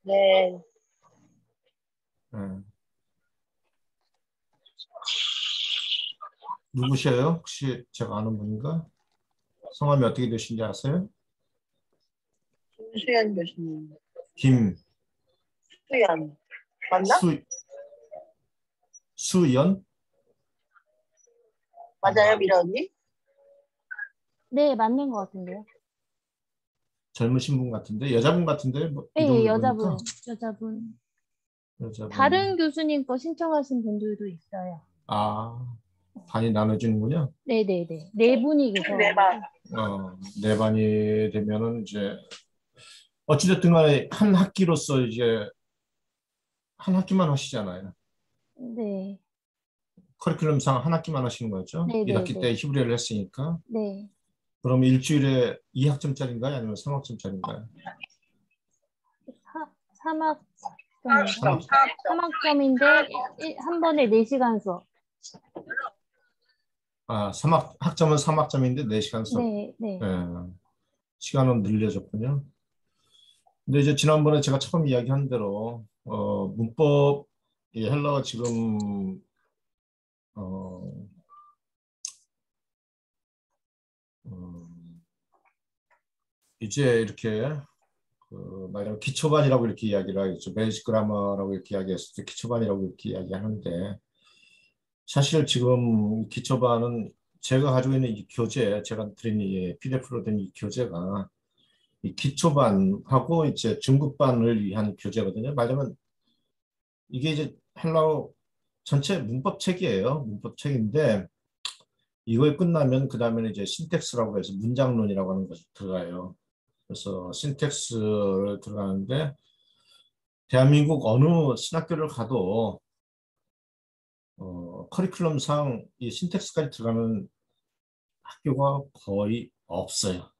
네. 누구셔요? 혹시 제가 아는 분인가? 성함이 어떻게 되신지 아세요? 김수연 교수님. 김, 수연. 맞나? 수연? 맞아요, 미라 언니? 네, 맞는 것 같은데요. 젊으신 분 같은데? 여자분 같은데? 뭐 네, 이름을 보니까? 여자분. 여자분. 다른 교수님 거 신청하신 분들도 있어요. 아, 반이 나눠지는군요. 네네네. 네 분이 계셔. 네, 맞. 네 반이 되면은 이제 어찌됐든 간에 한 학기로서 이제 한 학기만 하시잖아요. 네. 커리큘럼상 한 학기만 하시는 거죠? 1학기 때 네네네. 히브리어를 했으니까. 네. 그럼 일주일에 2학점짜리인가요? 아니면 3학점짜리인가요? 3학점인가? 사학점. 3학점인데 한 번에 4시간 수업. 아, 학점은 3학점인데 4시간 수업. 네, 네. 예, 시간은 늘려졌군요. 근데 이제 지난번에 제가 처음 이야기한 대로 문법 이 헬러가 지금 어, 어, 이제 이렇게 말하면 기초반이라고 이렇게 이야기를 하겠죠. 베이직 그라머라고 이렇게 이야기했을 때 기초반이라고 이렇게 이야기하는데 사실 지금 기초반은 제가 가지고 있는 이 교재, 제가 드린 이 PDF로 된 이 교재가 이 기초반하고 이제 중급반을 위한 교재거든요. 말하자면 이게 이제 헬라어 전체 문법책이에요. 문법책인데 이걸 끝나면 그 다음에는 이제 신텍스라고 해서 문장론이라고 하는 것이 들어가요. 그래서 신텍스를 들어가는데 대한민국 어느 신학교를 가도 커리큘럼상 이 신텍스까지 들어가는 학교가 거의 없어요.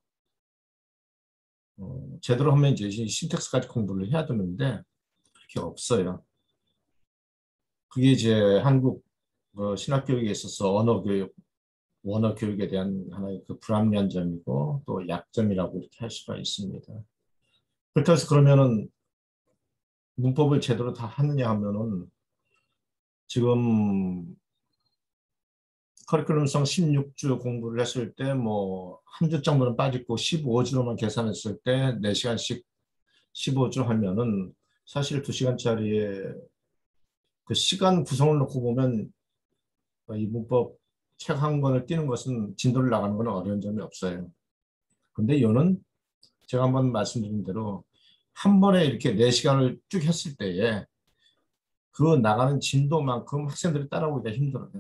제대로 하면 이제 신텍스까지 공부를 해야 되는데 그렇게 없어요. 그게 이제 한국 신학교육에 있어서 원어 교육에 대한 하나의 그 불합리한 점이고 또 약점이라고 이렇게 할 수가 있습니다. 그렇게 해서 그러면은 문법을 제대로 다 하느냐 하면은 지금 커리큘럼상 16주 공부를 했을 때 뭐 한 주 정도는 빠지고 15주로만 계산했을 때 4시간씩 15주 하면은 사실 2시간짜리의 그 시간 구성을 놓고 보면 이 문법 책 한 권을 띄는 것은 진도를 나가는 건 어려운 점이 없어요. 근데 이거는 제가 한번 말씀드린 대로 한 번에 이렇게 4시간을 쭉 했을 때에 그 나가는 진도만큼 학생들이 따라오기가 힘들어요.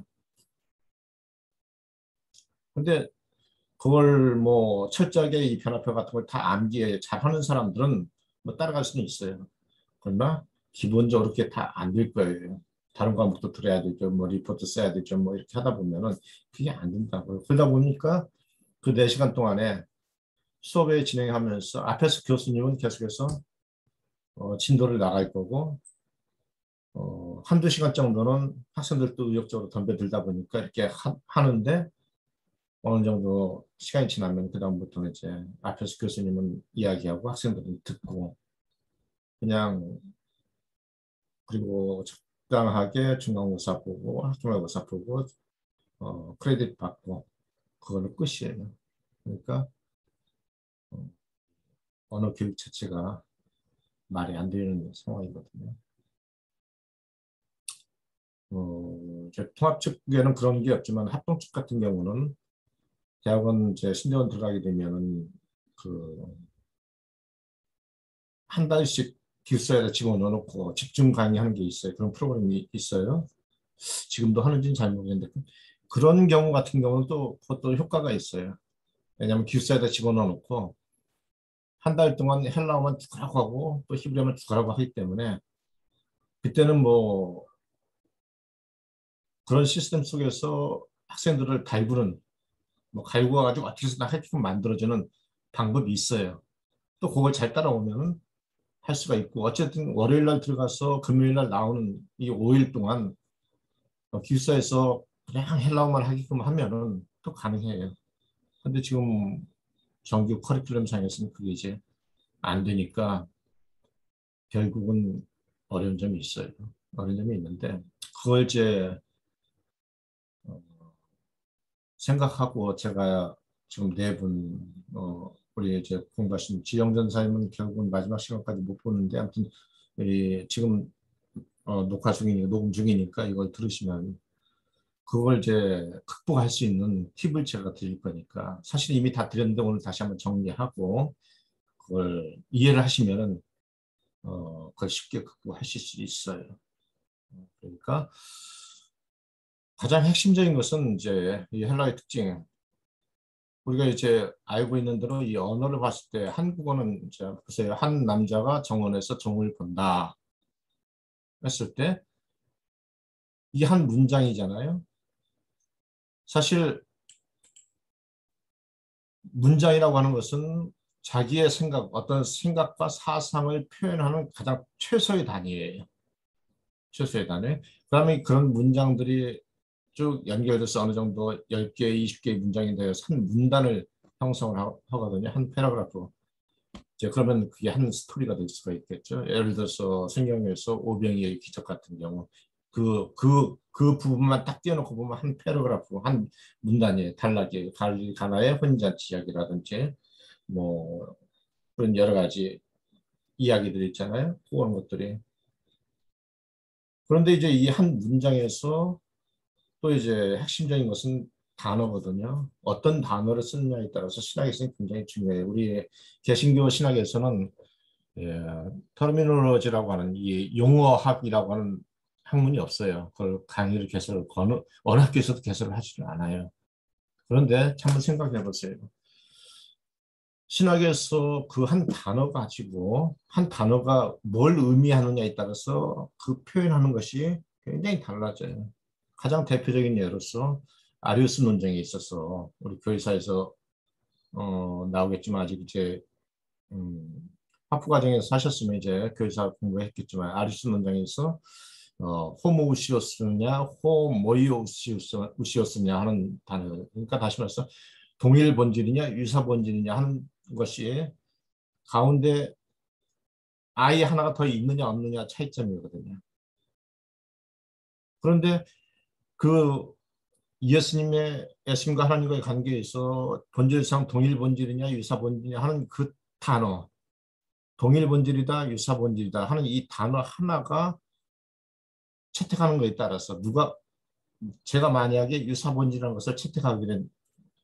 근데 그걸 뭐 철저하게 이 변화표 같은 걸 다 암기에 잘하는 사람들은 뭐 따라갈 수는 있어요. 그러나 기본적으로 그렇게 다 안 될 거예요. 다른 과목도 들어야 되죠. 뭐 리포트 써야 되죠. 뭐 이렇게 하다 보면은 그게 안 된다고요. 그러다 보니까 그 4시간 동안에 수업에 진행하면서 앞에서 교수님은 계속해서 진도를 나갈 거고 한두 시간 정도는 학생들도 의욕적으로 덤벼들다 보니까 이렇게 하는데 어느 정도 시간이 지나면 그다음부터는 이제 앞에서 교수님은 이야기하고 학생들은 듣고 그냥 그리고 적당하게 중간고사 보고 학기말고사 보고 크레딧 받고 그걸로 끝이에요. 그러니까 어, 언어 교육 자체가 말이 안 되는 상황이거든요. 이제 통합 측에는 그런 게 없지만 합동 측 같은 경우는 대학원 이제 신대원 들어가게 되면은 그 한 달씩 기숙사에다 집어넣어놓고 집중 강의하는 게 있어요. 그런 프로그램이 있어요. 지금도 하는지는 잘 모르겠는데 그런 경우 같은 경우는 또 그것도 효과가 있어요. 왜냐하면 기숙사에다 집어넣어놓고 한 달 동안 헬라어만 두라고 하고 또 히브리어만 두라고 하기 때문에 그때는 뭐 그런 시스템 속에서 학생들을 갈구는 뭐 갈구가 가지고 어떻게 해서든 하게끔 만들어주는 방법이 있어요. 또 그걸 잘 따라오면은 할 수가 있고 어쨌든 월요일 날 들어가서 금요일 날 나오는 이 5일 동안 기숙사에서 그냥 헬라어만 하게끔 하면은 또 가능해요. 근데 지금 정규 커리큘럼 상에서는 그게 이제 안 되니까 결국은 어려운 점이 있어요. 어려운 점이 있는데 그걸 이제 생각하고 제가 지금 네 분 우리 이제 공부하신 지영전 사님은 결국은 마지막 시간까지 못 보는데 아무튼 지금 녹화 중이니까 녹음 중이니까 이걸 들으시면 그걸 이제 극복할 수 있는 팁을 제가 드릴 거니까 사실 이미 다 드렸는데 오늘 다시 한번 정리하고 그걸 이해를 하시면은 그걸 쉽게 극복하실 수 있어요. 그러니까 가장 핵심적인 것은 이제 이 헬라의 특징. 우리가 이제 알고 있는 대로 이 언어를 봤을 때 한국어는 이제 보세요. 한 남자가 정원에서 종을 본다 했을 때 이 한 문장이잖아요. 사실 문장이라고 하는 것은 자기의 생각, 어떤 생각과 사상을 표현하는 가장 최소의 단위예요. 최소의 단위. 그다음에 그런 문장들이 쭉 연결돼서 어느 정도 10개, 20개의 문장이 되어서 한 문단을 형성을 하거든요. 한 패러그래프. 이제 그러면 그게 한 스토리가 될 수가 있겠죠. 예를 들어서 성경에서 오병이의 기적 같은 경우 그 부분만 딱 띄워놓고 보면 한 패러그래프, 한 문단이에요. 단락이에요. 가나의 혼잔치 이야기라든지 뭐 그런 여러 가지 이야기들이 있잖아요. 그런 것들이. 그런데 이제 이 한 문장에서 또 이제 핵심적인 것은 단어거든요. 어떤 단어를 쓰느냐에 따라서 신학에서는 굉장히 중요해요. 우리 개신교 신학에서는 터미놀로지라고 하는 이 용어학이라고 하는 학문이 없어요. 그걸 강의를 개설을 어느 학교에서도 개설을 하지는 않아요. 그런데 한번 생각해 보세요. 신학에서 그 한 단어 가지고 한 단어가 뭘 의미하느냐에 따라서 그 표현하는 것이 굉장히 달라져요. 가장 대표적인 예로서 아리우스 논쟁에 있어서 우리 교회사에서 나오겠지만 아직 이제 학부 과정에서 하셨으면 이제 교회사 공부했겠지만 아리우스 논쟁에서 호모우시오스냐 호모이오우시오스냐 하는 단어. 그러니까 다시 말해서 동일 본질이냐 유사 본질이냐 하는 것이 가운데 아이 하나가 더 있느냐 없느냐 차이점이거든요. 그런데 그 예수님과 하나님과의 관계에서 본질상 동일 본질이냐 유사 본질이냐 하는 그 단어, 동일 본질이다 유사 본질이다 하는 이 단어 하나가 채택하는 것에 따라서 제가 만약에 유사 본질이라는 것을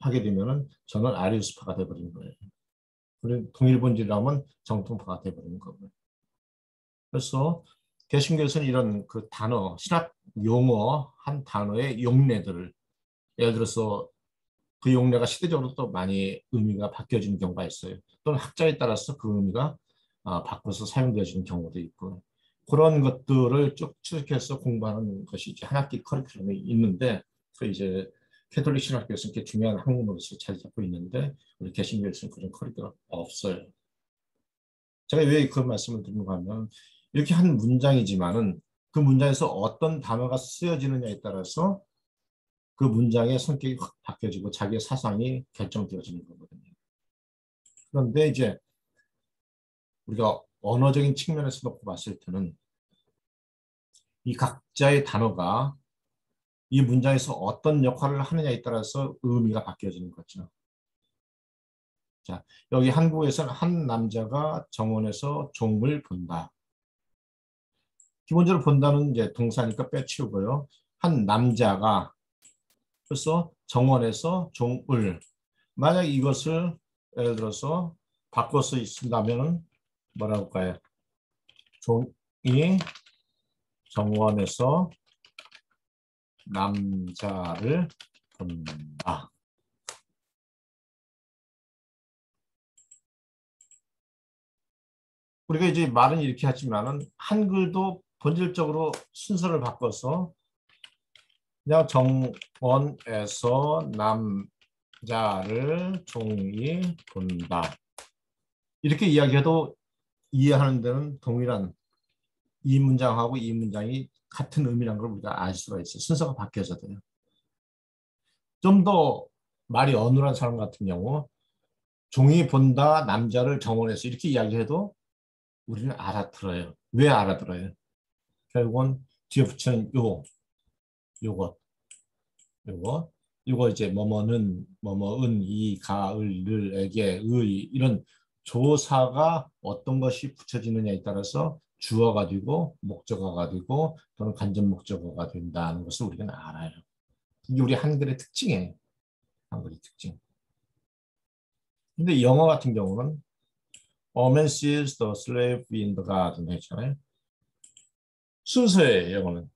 하게 되면은 저는 아리우스파가 되어버리는 거예요. 그리고 동일 본질이라면 정통파가 되어버리는 거고요. 그래서 개신교에서는 이런 그 단어, 신학 용어 한 단어의 용례들을 예를 들어서 그 용례가 시대적으로 또 많이 의미가 바뀌어지는 경우가 있어요. 또는 학자에 따라서 그 의미가 바꿔서 사용되어지는 경우도 있고 그런 것들을 쭉 추적해서 공부하는 것이 이제 한 학기 커리큘럼이 있는데 그 이제 캐톨릭 신학교에서는 이렇게 중요한 학문으로서 자리 잡고 있는데 우리 개신교에서는 그런 커리큘럼 없어요. 제가 왜 그 말씀을 드리는가 하면 이렇게 한 문장이지만은 그 문장에서 어떤 단어가 쓰여지느냐에 따라서 그 문장의 성격이 확 바뀌어지고 자기의 사상이 결정되어지는 거거든요. 그런데 이제 우리가 언어적인 측면에서 놓고 봤을 때는 이 각자의 단어가 이 문장에서 어떤 역할을 하느냐에 따라서 의미가 바뀌어지는 거죠. 자, 여기 한국에서는 한 남자가 정원에서 종을 본다. 기본적으로 본다는 이제 동사니까 빼치우고요. 한 남자가 그래서 정원에서 종을 만약 이것을 예를 들어서 바꿔서 쓴다면 뭐라고 할까요? 종이 정원에서 남자를 본다. 우리가 이제 말은 이렇게 하지만은 한글도 본질적으로 순서를 바꿔서 그냥 정원에서 남자를 종이 본다. 이렇게 이야기해도 이해하는 데는 동일한 이 문장하고 이 문장이 같은 의미라는 걸 우리가 알 수가 있어요. 순서가 바뀌어서 돼요. 좀 더 말이 어눌한 사람 같은 경우 종이 본다 남자를 정원에서 이렇게 이야기해도 우리는 알아들어요. 왜 알아들어요? 결국은 뒤에 붙이는 요것, 요거 이제 뭐뭐는, 뭐뭐은, 이, 가, 을, 를, 에게, 의 이런 조사가 어떤 것이 붙여지느냐에 따라서 주어가 되고 목적어가 되고 또는 간접 목적어가 된다는 것을 우리가 알아요. 이게 우리 한글의 특징이에요. 한글의 특징. 근데 영어 같은 경우는 A man sees the slave in the garden 했잖아요. 순서예요, 영어는.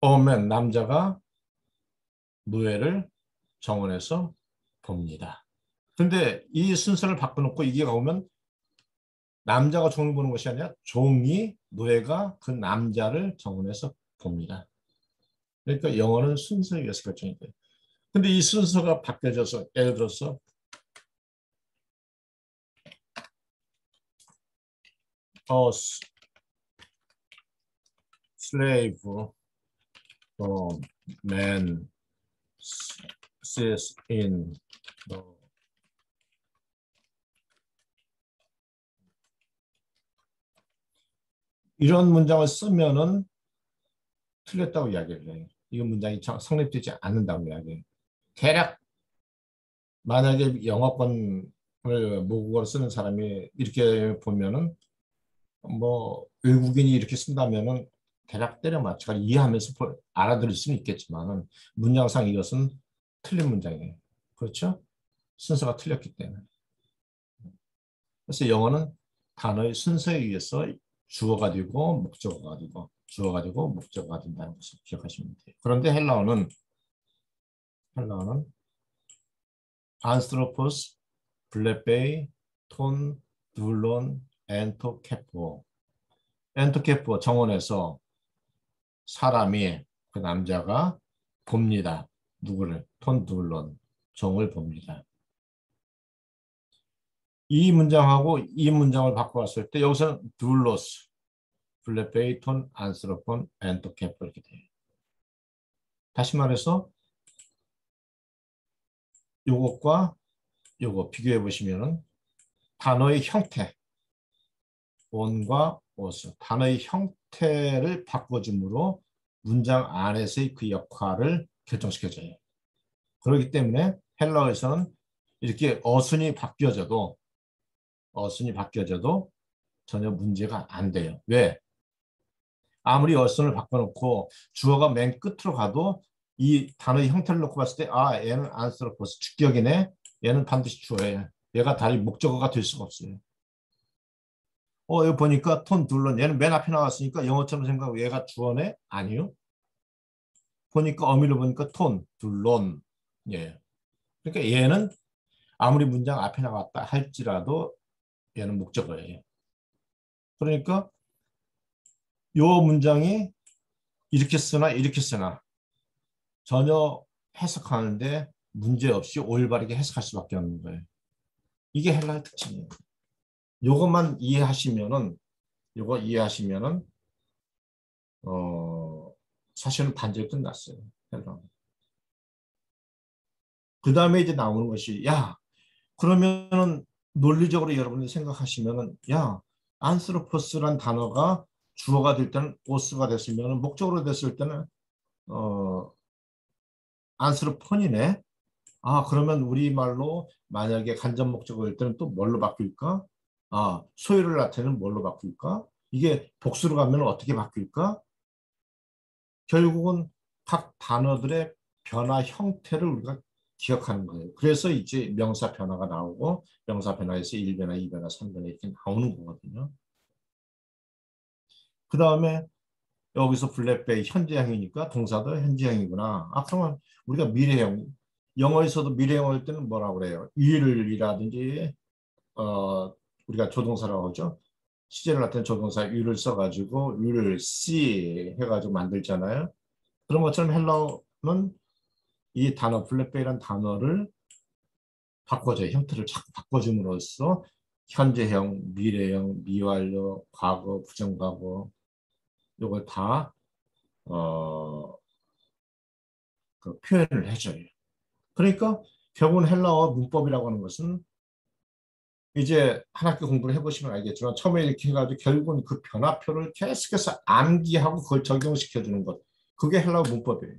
A man, 남자가 노예를 정원에서 봅니다. 근데 이 순서를 바꿔놓고 이게 가오면 남자가 종을 보는 것이 아니라 종이 노예가 그 남자를 정원에서 봅니다. 그러니까 영어는 순서에 의해서 결정이 돼요. 근데 이 순서가 바뀌어져서 예를 들어서 slave man sits in the 이런 문장을 쓰면은 틀렸다고 이야기를 해요. 이 문장이 성립되지 않는다고 이야기해요. 대략 만약에 영어권을 모국어로 쓰는 사람이 이렇게 보면은 뭐 외국인이 이렇게 쓴다면은 대략 때려 맞춰가 이해하면서 알아들을 수는 있겠지만은 문장상 이것은 틀린 문장이에요. 그렇죠? 순서가 틀렸기 때문에. 그래서 영어는 단어의 순서에 의해서 주어가 되고 목적어가 되고 주어가 되고 목적어가 된다는 것을 기억하시면 돼요. 그런데 헬라어는 안스트로포스, 블레베이, 톤, 둘론, 엔토케포. 엔토케포 정원에서 사람이 그 남자가 봅니다. 누구를? 톤 둘론 종을 봅니다. 이 문장하고 이 문장을 바꿔왔을 때 여기서 둘로스, 블레베이, 톤, 안스트로폰, 엔토케포 이렇게 돼요. 다시 말해서 요것과 요거 비교해 보시면은 단어의 형태, on과 was, 단어의 형태를 바꿔줌으로 문장 안에서의 그 역할을 결정시켜줘요. 그렇기 때문에 헬라어에서는 이렇게 어순이 바뀌어져도 전혀 문제가 안 돼요. 왜? 아무리 어순을 바꿔놓고 주어가 맨 끝으로 가도 이 단어의 형태를 놓고 봤을 때 얘는 안스트로포스 주격이네. 얘는 반드시 주어예요. 얘가 다리 목적어가 될 수가 없어요. 여기 보니까 톤 둘론 얘는 맨 앞에 나왔으니까 영어처럼 생각하고 얘가 주어네? 아니요. 보니까 어미로 보니까 톤 둘론 예. 그러니까 얘는 아무리 문장 앞에 나왔다 할지라도 얘는 목적어예요. 그러니까 요 문장이 이렇게 쓰나 전혀 해석하는데 문제없이 올바르게 해석할 수밖에 없는 거예요. 이게 헬라의 특징이에요. 요것만 이해하시면은 사실은 반절 끝났어요. 그 다음에 이제 나오는 것이 그러면은 논리적으로 여러분이 생각하시면은 안스로포스란 단어가 주어가 될 때는 오스가 됐으면 목적으로 됐을 때는 안스로폰이네. 그러면 우리말로 만약에 간접 목적어일 때는 또 뭘로 바뀔까? 소유를 나타내는 뭘로 바뀔까? 이게 복수로 가면 어떻게 바뀔까? 결국은 각 단어들의 변화 형태를 우리가 기억하는 거예요. 그래서 이제 명사 변화가 나오고 명사 변화에서 1변화, 2변화, 3변화 이렇게 나오는 거거든요. 그 다음에 여기서 블랙베이 현재형이니까 동사도 현재형이구나. 그러면 우리가 미래형, 영어에서도 미래형 할 때는 뭐라고 그래요? will이라든지 우리가 조동사라고 하죠. 시제를 나타낸 조동사 will을 써가지고 will see 해가지고 만들잖아요. 그런 것처럼 헬라어는 이 단어 블랙베이라는 단어를 바꿔줘요. 형태를 자꾸 바꿔줌으로써 현재형, 미래형, 미완료, 과거, 부정과거 이걸 다 그 표현을 해줘요. 그러니까 결국은 헬라어 문법이라고 하는 것은 이제 한 학기 공부를 해보시면 알겠지만 처음에 이렇게 해가지고 결국은 그 변화표를 계속해서 암기하고 그걸 적용시켜주는 것. 그게 헬라어 문법이에요.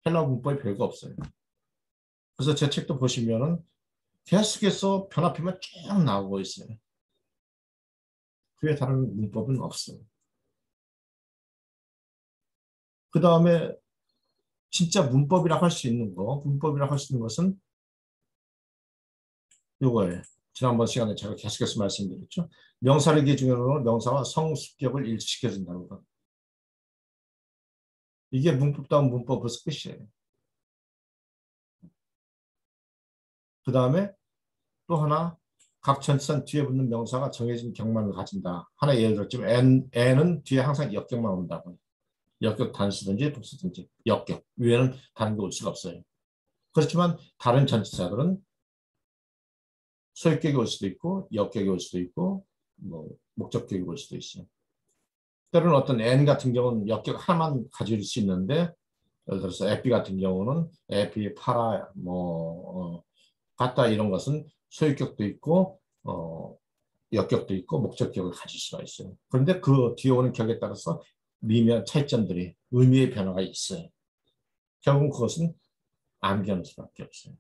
헬라어 문법이 별거 없어요. 그래서 제 책도 보시면은 계속해서 변화표만 쭉 나오고 있어요. 그에 다른 문법은 없어요. 그 다음에 진짜 문법이라고 할 수 있는 거, 문법이라고 할 수 있는 것은 요거예요. 지난번 시간에 제가 계속해서 말씀드렸죠. 명사를 기준으로 명사와 성수격을 일치시켜준다는 거. 이게 문법다운 문법으로서 끝이에요. 그 다음에 또 하나, 각 전치사 뒤에 붙는 명사가 정해진 경만을 가진다. 하나 예를 들었지만 N은 뒤에 항상 역격만 온다고. 역격 단수든지 복수든지 역격. 위에는 다른 게 올 수가 없어요. 그렇지만 다른 전치사들은 소유격이 올 수도 있고 역격이 올 수도 있고 뭐 목적격이 올 수도 있어요. 때로는 어떤 N 같은 경우는 역격 하나만 가질 수 있는데 예를 들어서 에피 같은 경우는 에피, 파라, 같다 이런 것은 소유격도 있고 역격도 있고 목적격을 가질 수가 있어요. 그런데 그 뒤에 오는 격에 따라서 미묘한 차이점들이 의미의 변화가 있어요. 결국은 그것은 암기하는 수밖에 없어요.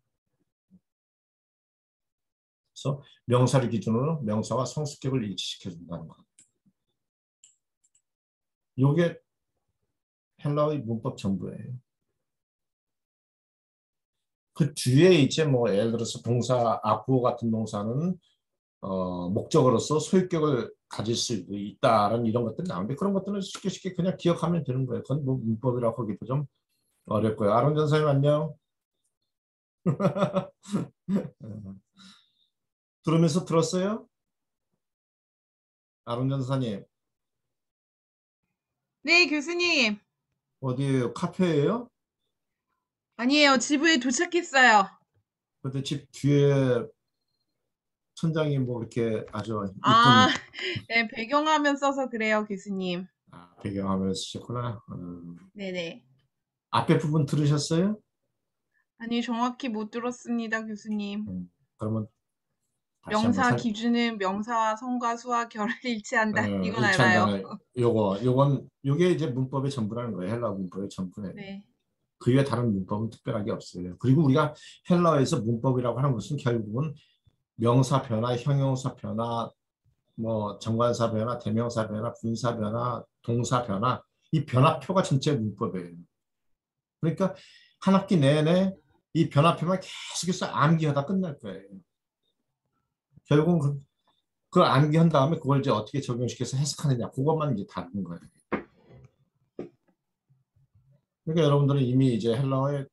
그래서 명사를 기준으로 명사와 성수격을 일치시켜준다는 것. 이게 헬라어의 문법 전부예요. 그 뒤에 이제 뭐 예를 들어서 동사, 아쿠어 같은 동사는 목적으로서 소유격을 가질 수 있다라는 이런 것들이 나오는데 그런 것들은 쉽게 그냥 기억하면 되는 거예요. 그건 뭐 문법이라고 하기도 좀 어렵고요. 아론 전사님 안녕. 들으면서 들었어요? 아론 전사님 네, 교수님. 어디 카페예요? 아니에요. 집에 도착했어요. 근데 집 뒤에 천장이 뭐 이렇게 아주 아, 이쁜 네, 배경화면 써서 그래요, 교수님. 배경화면을 쓰셨구나. 네네. 앞에 부분 들으셨어요? 아니, 정확히 못 들었습니다, 교수님. 그러면 다시 한번 명사 기준은 명사와 성과 수와 결을 일치한다. 이건 알아요. 일치한다는 요게 이제 문법의 전부라는 거예요. 헬라어 문법의 전부예요. 네. 그 외에 다른 문법은 특별하게 없어요. 그리고 우리가 헬라어에서 문법이라고 하는 것은 결국은 명사 변화, 형용사 변화, 뭐 정관사 변화, 대명사 변화, 분사 변화, 동사 변화, 이 변화표가 전체 문법이에요. 그러니까 한 학기 내내 이 변화표만 계속해서 암기하다 끝날 거예요. 결국은 그걸 암기한 다음에 그걸 이제 어떻게 적용시켜서 해석하느냐, 그것만 이제 다른 거예요. 그러니까 여러분들은 이미 이제 헬라어에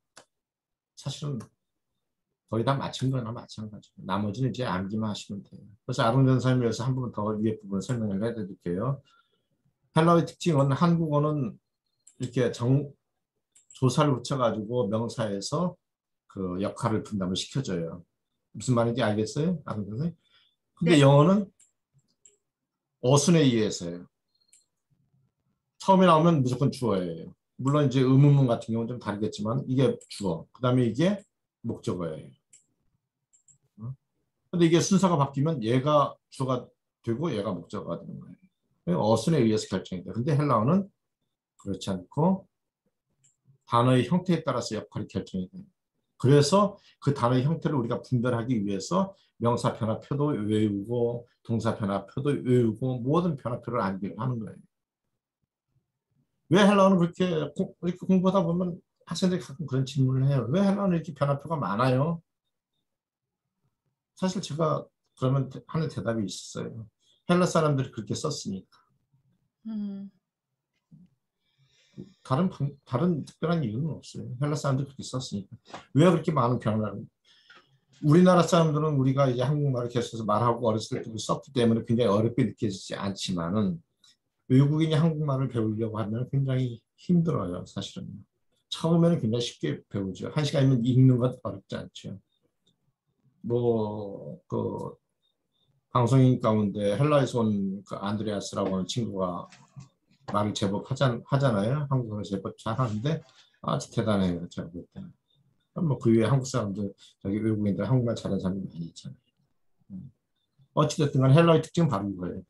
사실은 거의 다 마친 거나 마찬가지고 나머지는 이제 암기만 하시면 돼요. 그래서 아론 전사님에 대해서 한 번 더 위에 부분 설명을 해드릴게요. 헬라어의 특징은 한국어는 이렇게 조사를 붙여가지고 명사에서 그 역할을 분담을 시켜줘요. 무슨 말인지 알겠어요? 아론 선생님? 근데 네. 영어는 어순에 의해서요. 처음에 나오면 무조건 주어예요. 물론 이제 의문문 같은 경우는 좀 다르겠지만 이게 주어, 그 다음에 이게 목적어예요. 근데 이게 순서가 바뀌면 얘가 주어가 되고 얘가 목적어가 되는 거예요. 어순에 의해서 결정이 돼요. 근데 헬라어는 그렇지 않고 단어의 형태에 따라서 역할이 결정이 돼요. 그래서 그 단어의 형태를 우리가 분별하기 위해서 명사 변화표도 외우고 동사 변화표도 외우고 모든 변화표를 암기를 하는 거예요. 왜 헬라어는 이렇게 공부하다 보면 학생들이 가끔 그런 질문을 해요. 왜 헬라어는 이렇게 변화표가 많아요? 사실 제가 그러면 하는 대답이 있었어요. 헬라 사람들이 그렇게 썼으니까. 음, 다른 특별한 이유는 없어요. 헬라 사람들이 그렇게 썼으니까. 왜 그렇게 많은 변화를? 우리나라 사람들은 우리가 이제 한국말을 계속해서 말하고 어렸을 때부터 썼기 때문에 굉장히 어렵게 느껴지지 않지만은 외국인이 한국말을 배우려고 하면 굉장히 힘들어요, 사실은. 처음에는 굉장히 쉽게 배우죠. 한 시간이면 읽는 건 어렵지 않죠. 그 방송인 가운데 헬라에서 온 그 안드레아스라고 하는 친구가 말을 제법 하잖아요. 한국어를 제법 잘하는데 아주 대단해요. 제가 볼 때는. 뭐 그 위에 한국 사람들, 저기 외국인들 한국말 잘하는 사람이 많이 있잖아요. 어찌됐든 간 헬라어의 특징은 바로 이거예요.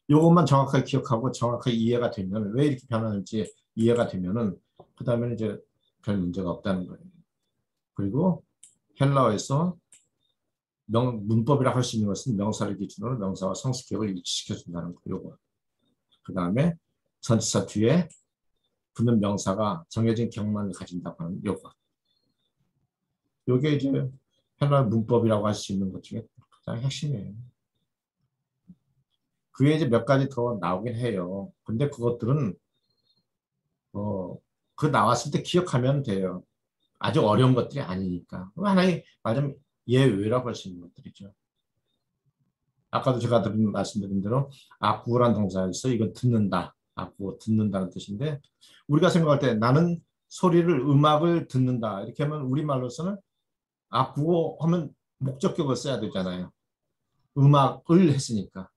이것만 정확하게 기억하고 정확하게 이해가 되면 왜 이렇게 변하는지 이해가 되면은 그 다음에는 이제 별 문제가 없다는 거예요. 그리고 헬라어에서 문법이라 할 수 있는 것은 명사를 기준으로 명사와 성수격을 일치시켜준다는 거. 요거. 그 다음에 전치사 뒤에 붙는 명사가 정해진 경만을 가진다고 하는 요거. 요게 이제 헬라어 문법이라고 할 수 있는 것 중에 가장 핵심이에요. 그게 이제 몇 가지 더 나오긴 해요. 근데 그것들은 그 나왔을 때 기억하면 돼요. 아주 어려운 것들이 아니니까. 하나의 말하자면 예외라고 할 수 있는 것들이죠. 아까도 제가 말씀드린 대로 악구란 동사가 있어. 이건 듣는다. 악구, 듣는다는 뜻인데 우리가 생각할 때 나는 소리를 음악을 듣는다. 이렇게 하면 우리말로서는 악구어 하면 목적격을 써야 되잖아요. 음악을 했으니까.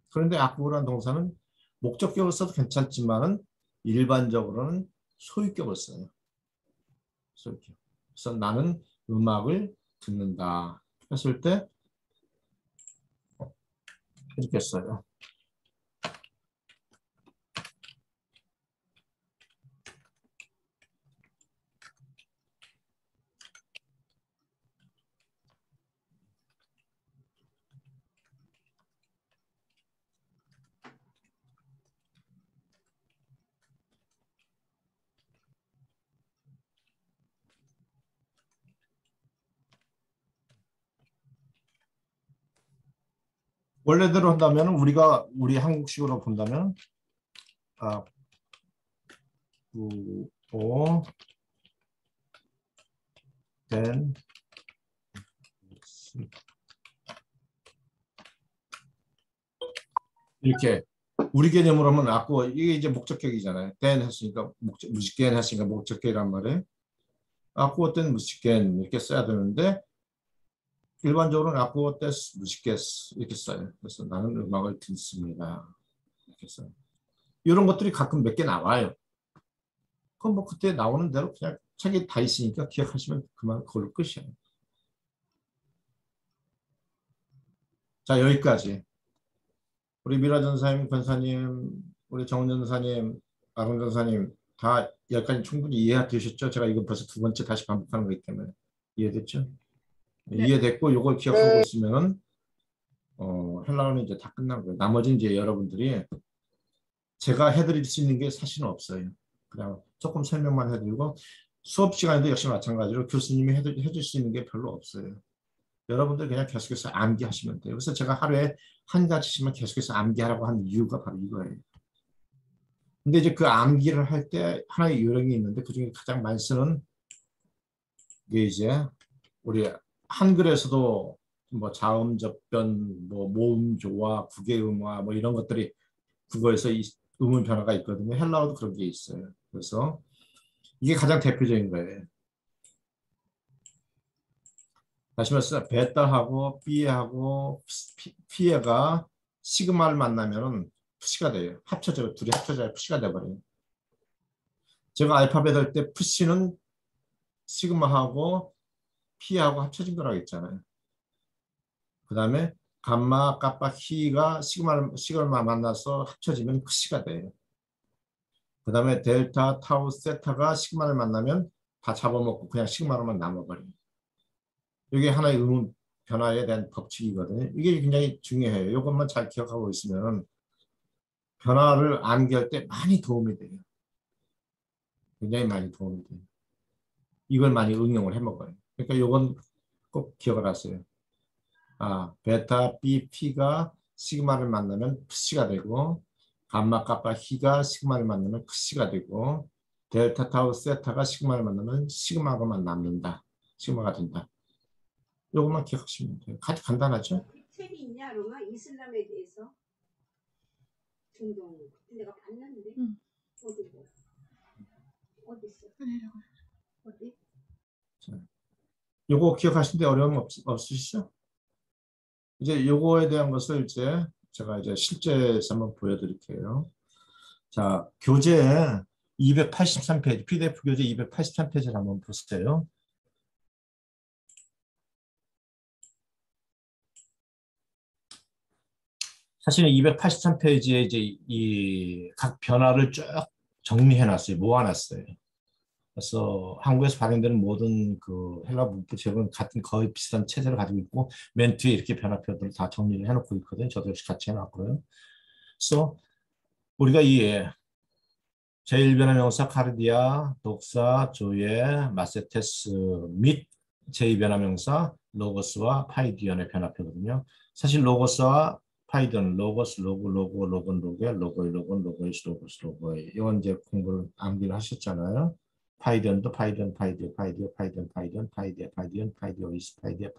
그런데 악구란 동사는 목적격을 써도 괜찮지만은 일반적으로는 소유격을 써요. 소유격. 그래서 나는 음악을 듣는다 했을 때 이렇게 써요. 원래대로 한다면 우리 한국식으로 본다면 오, then 이렇게 우리 개념으로 하면 악구 이게 이제 목적격이잖아요. then 했으니까 무식견 했으니까 목적격이란 말이에요. 악구 then 무식견 이렇게 써야 되는데 일반적으로는 악구 then 무식견 이렇게 써요. 그래서 나는 음악을 듣습니다. 이렇게 써요. 이런 것들이 가끔 몇 개 나와요. 그럼 뭐 그때 나오는 대로 그냥 책에 다 있으니까 기억하시면 그만 그걸로 끝이에요. 자, 여기까지. 우리 미라 전사님, 권사님, 우리 정은 전사님, 아론 전사님 다 여기까지 충분히 이해되셨죠? 제가 이거 벌써 두 번째 다시 반복하는 거기 때문에 이해됐죠? 네. 이해됐고 이걸 기억하고 있으면은 헬라어는 이제 다 끝난 거예요. 나머지는 이제 여러분들이 제가 해드릴 수 있는 게 사실은 없어요. 그냥 조금 설명만 해드리고 수업 시간에도 역시 마찬가지로 교수님이 해줄 수 있는 게 별로 없어요. 여러분들 그냥 계속해서 암기하시면 돼요. 그래서 제가 하루에 한 가지씩만 계속해서 암기하라고 한 이유가 바로 이거예요. 근데 이제 그 암기를 할 때 하나의 요령이 있는데 그중에 가장 많이 쓰는 게 이제 우리 한글에서도 뭐 자음, 접변, 뭐 모음, 조화, 국외음화 뭐 이런 것들이 국어에서 음운 변화가 있거든요. 헬라어도 그런 게 있어요. 그래서 이게 가장 대표적인 거예요. 다시 말해서 베타하고 B하고 P가 시그마를 만나면 푸시가 돼요. 합쳐져 둘이 합쳐져야 푸시가 돼버려요. 제가 알파벳 할 때 푸시는 시그마하고 P하고 합쳐진 거라고 했잖아요. 그 다음에 감마, 까빠, 히가 시그마 만나서 합쳐지면 푸시가 돼요. 그 다음에 델타, 타우, 세타가 시그마를 만나면 다 잡아먹고 그냥 시그마로만 남아버려요. 이게 하나의 음운 변화에 대한 법칙이거든요. 이게 굉장히 중요해요. 이것만 잘 기억하고 있으면 변화를 암기할 때 많이 도움이 돼요. 굉장히 많이 도움이 돼요. 이걸 많이 응용을 해먹어요. 그러니까 이건 꼭 기억을 하세요. 베타, B, P가 시그마를 만나면 P가 되고 감마, 까빠, 히가 시그마를 만나면 C가 되고 델타, 타우, 세타가 시그마를 만나면 시그마가만 남는다. 시그마가 된다. 이것만 기억하시면 돼요. 아주 간단하죠? 책이 있냐, 로마 이슬람에 대해서 중동. 내가 봤는데 어디 있어? 어디? 요거 기억하시는데 어려움 없으시죠? 이제 요거에 대한 것을 이제 제가 이제 실제에서 한번 보여드릴게요. 자, 교재 283페이지, PDF 교재 283페이지를 한번 보세요. 사실은 283페이지에 이제 이 각 변화를 쭉 정리해놨어요. 모아놨어요. 그래서 한국에서 발행되는 모든 그 헬라 문법책은 같은 거의 비슷한 체제를 가지고 있고 맨 뒤에 이렇게 변화표들을 다 정리를 해놓고 있거든요. 저도 역시 같이 해놨고요. 그래서 우리가 이 제1변화명사 카르디아, 독사, 조예, 마세테스 및 제2변화명사 로고스와 파이디언의 변화표거든요. 사실 로고스와 파이디언, 로고스, 로건, 로게, 로고이, 로고이스, 로고스, 로고이. 이건 이제 공부를 암기를 하셨잖아요. 파이디언도 파이디언, 파이디오이스,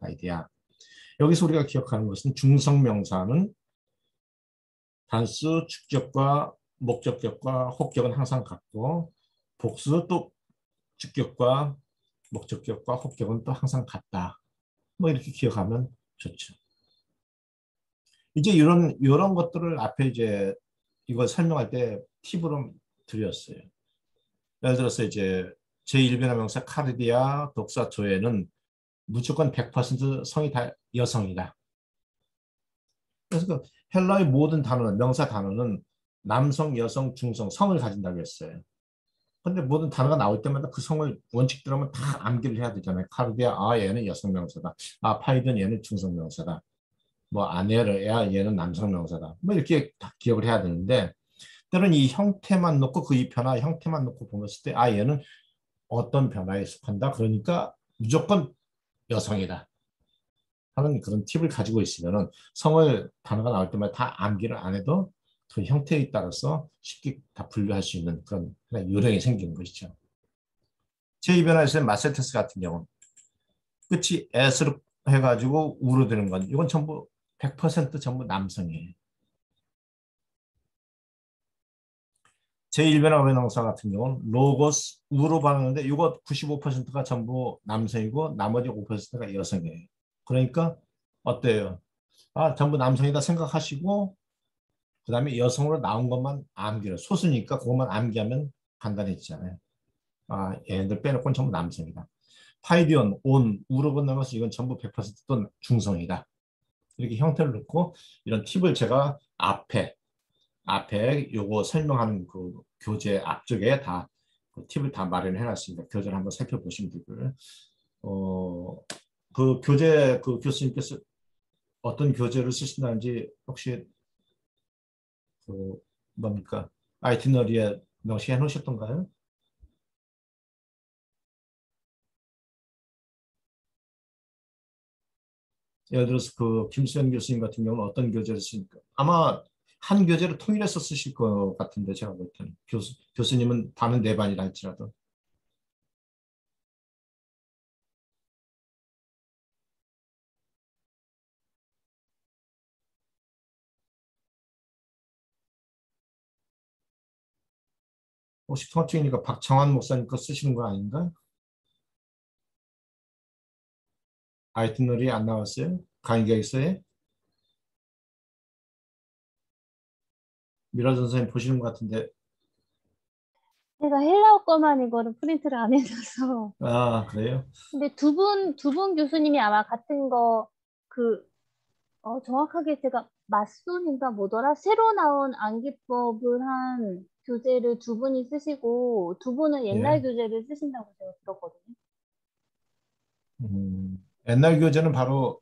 파이디아. 여기서 우리가 기억하는 것은 중성명사는 단수, 축적과 목적격과 혹격은 항상 같고 복수 또 주격과 목적격과 혹격은 또 항상 같다. 뭐 이렇게 기억하면 좋죠. 이제 이런 것들을 앞에 이제 이걸 설명할 때 팁으로 드렸어요. 예를 들어서 이제 제1변화명사 카르디아, 독사, 조에는 무조건 100% 성이 다 여성이다. 그래서 그 헬라의 모든 단어는 명사 단어는 남성, 여성, 중성, 성을 가진다고 했어요. 근데 모든 단어가 나올 때마다 그 성을 원칙대로면 다 암기를 해야 되잖아요. 카르디아, 아 얘는 여성 명사다. 아 파이든 얘는 중성 명사다. 뭐 아네르야 얘는 남성 명사다. 뭐 이렇게 다 기억을 해야 되는데 때로는 이 형태만 놓고 그 이 변화 형태만 놓고 보았을 때 아 얘는 어떤 변화에 속한다. 그러니까 무조건 여성이다. 하는 그런 팁을 가지고 있으면은 성을 단어가 나올 때마다 다 암기를 안 해도 그 형태에 따라서 쉽게 다 분류할 수 있는 그런 요령이 생기는 것이죠. 제2변화에서의 마세테스 같은 경우는 끝이 s로 해가지고 우로 되는 건 이건 전부 100% 전부 남성이에요. 제1변화 변형사 같은 경우는 로고스 우로 발음하는데 이거 95%가 전부 남성이고 나머지 5%가 여성이에요. 그러니까 어때요? 아 전부 남성이다 생각하시고 그 다음에 여성으로 나온 것만 암기를 소수니까 그것만 암기하면 간단해지잖아요. 아 얘네들 빼놓고는 전부 남성이다. 파이디언, 온, 우로 건너면서 이건 전부 100%또 중성이다. 이렇게 형태를 넣고 이런 팁을 제가 앞에 요거 설명하는 그 교재 앞쪽에 다 그 팁을 다 마련해 놨습니다. 교재를 한번 살펴보시면 되고요. 그 교재 그 교수님께서 어떤 교재를 쓰신다는지 혹시 그 뭡니까? 아이티너리에 명시해 놓으셨던가요? 예를 들어서 그 김수현 교수님 같은 경우는 어떤 교재를 쓰니까 아마 한 교재를 통일해서 쓰실 것 같은데 제가 볼 때는 교수님은 반은 네 반이라 할지라도 혹시 통합적이니까 박창환 목사님 거 쓰시는 거 아닌가? 아이티너리 안 나왔어요? 강의가 있어요? 미라 선생님 보시는 것 같은데 제가 헬라어 거만 이거를 프린트를 안 해놔서. 아 그래요? 근데 두 분 교수님이 아마 같은 거, 그, 정확하게 제가 맞손인가 뭐더라? 새로 나온 암기법을 한 교재를 두 분이 쓰시고, 두 분은 옛날 예. 교재를 쓰신다고 제가 들었거든요. 옛날 교재는 바로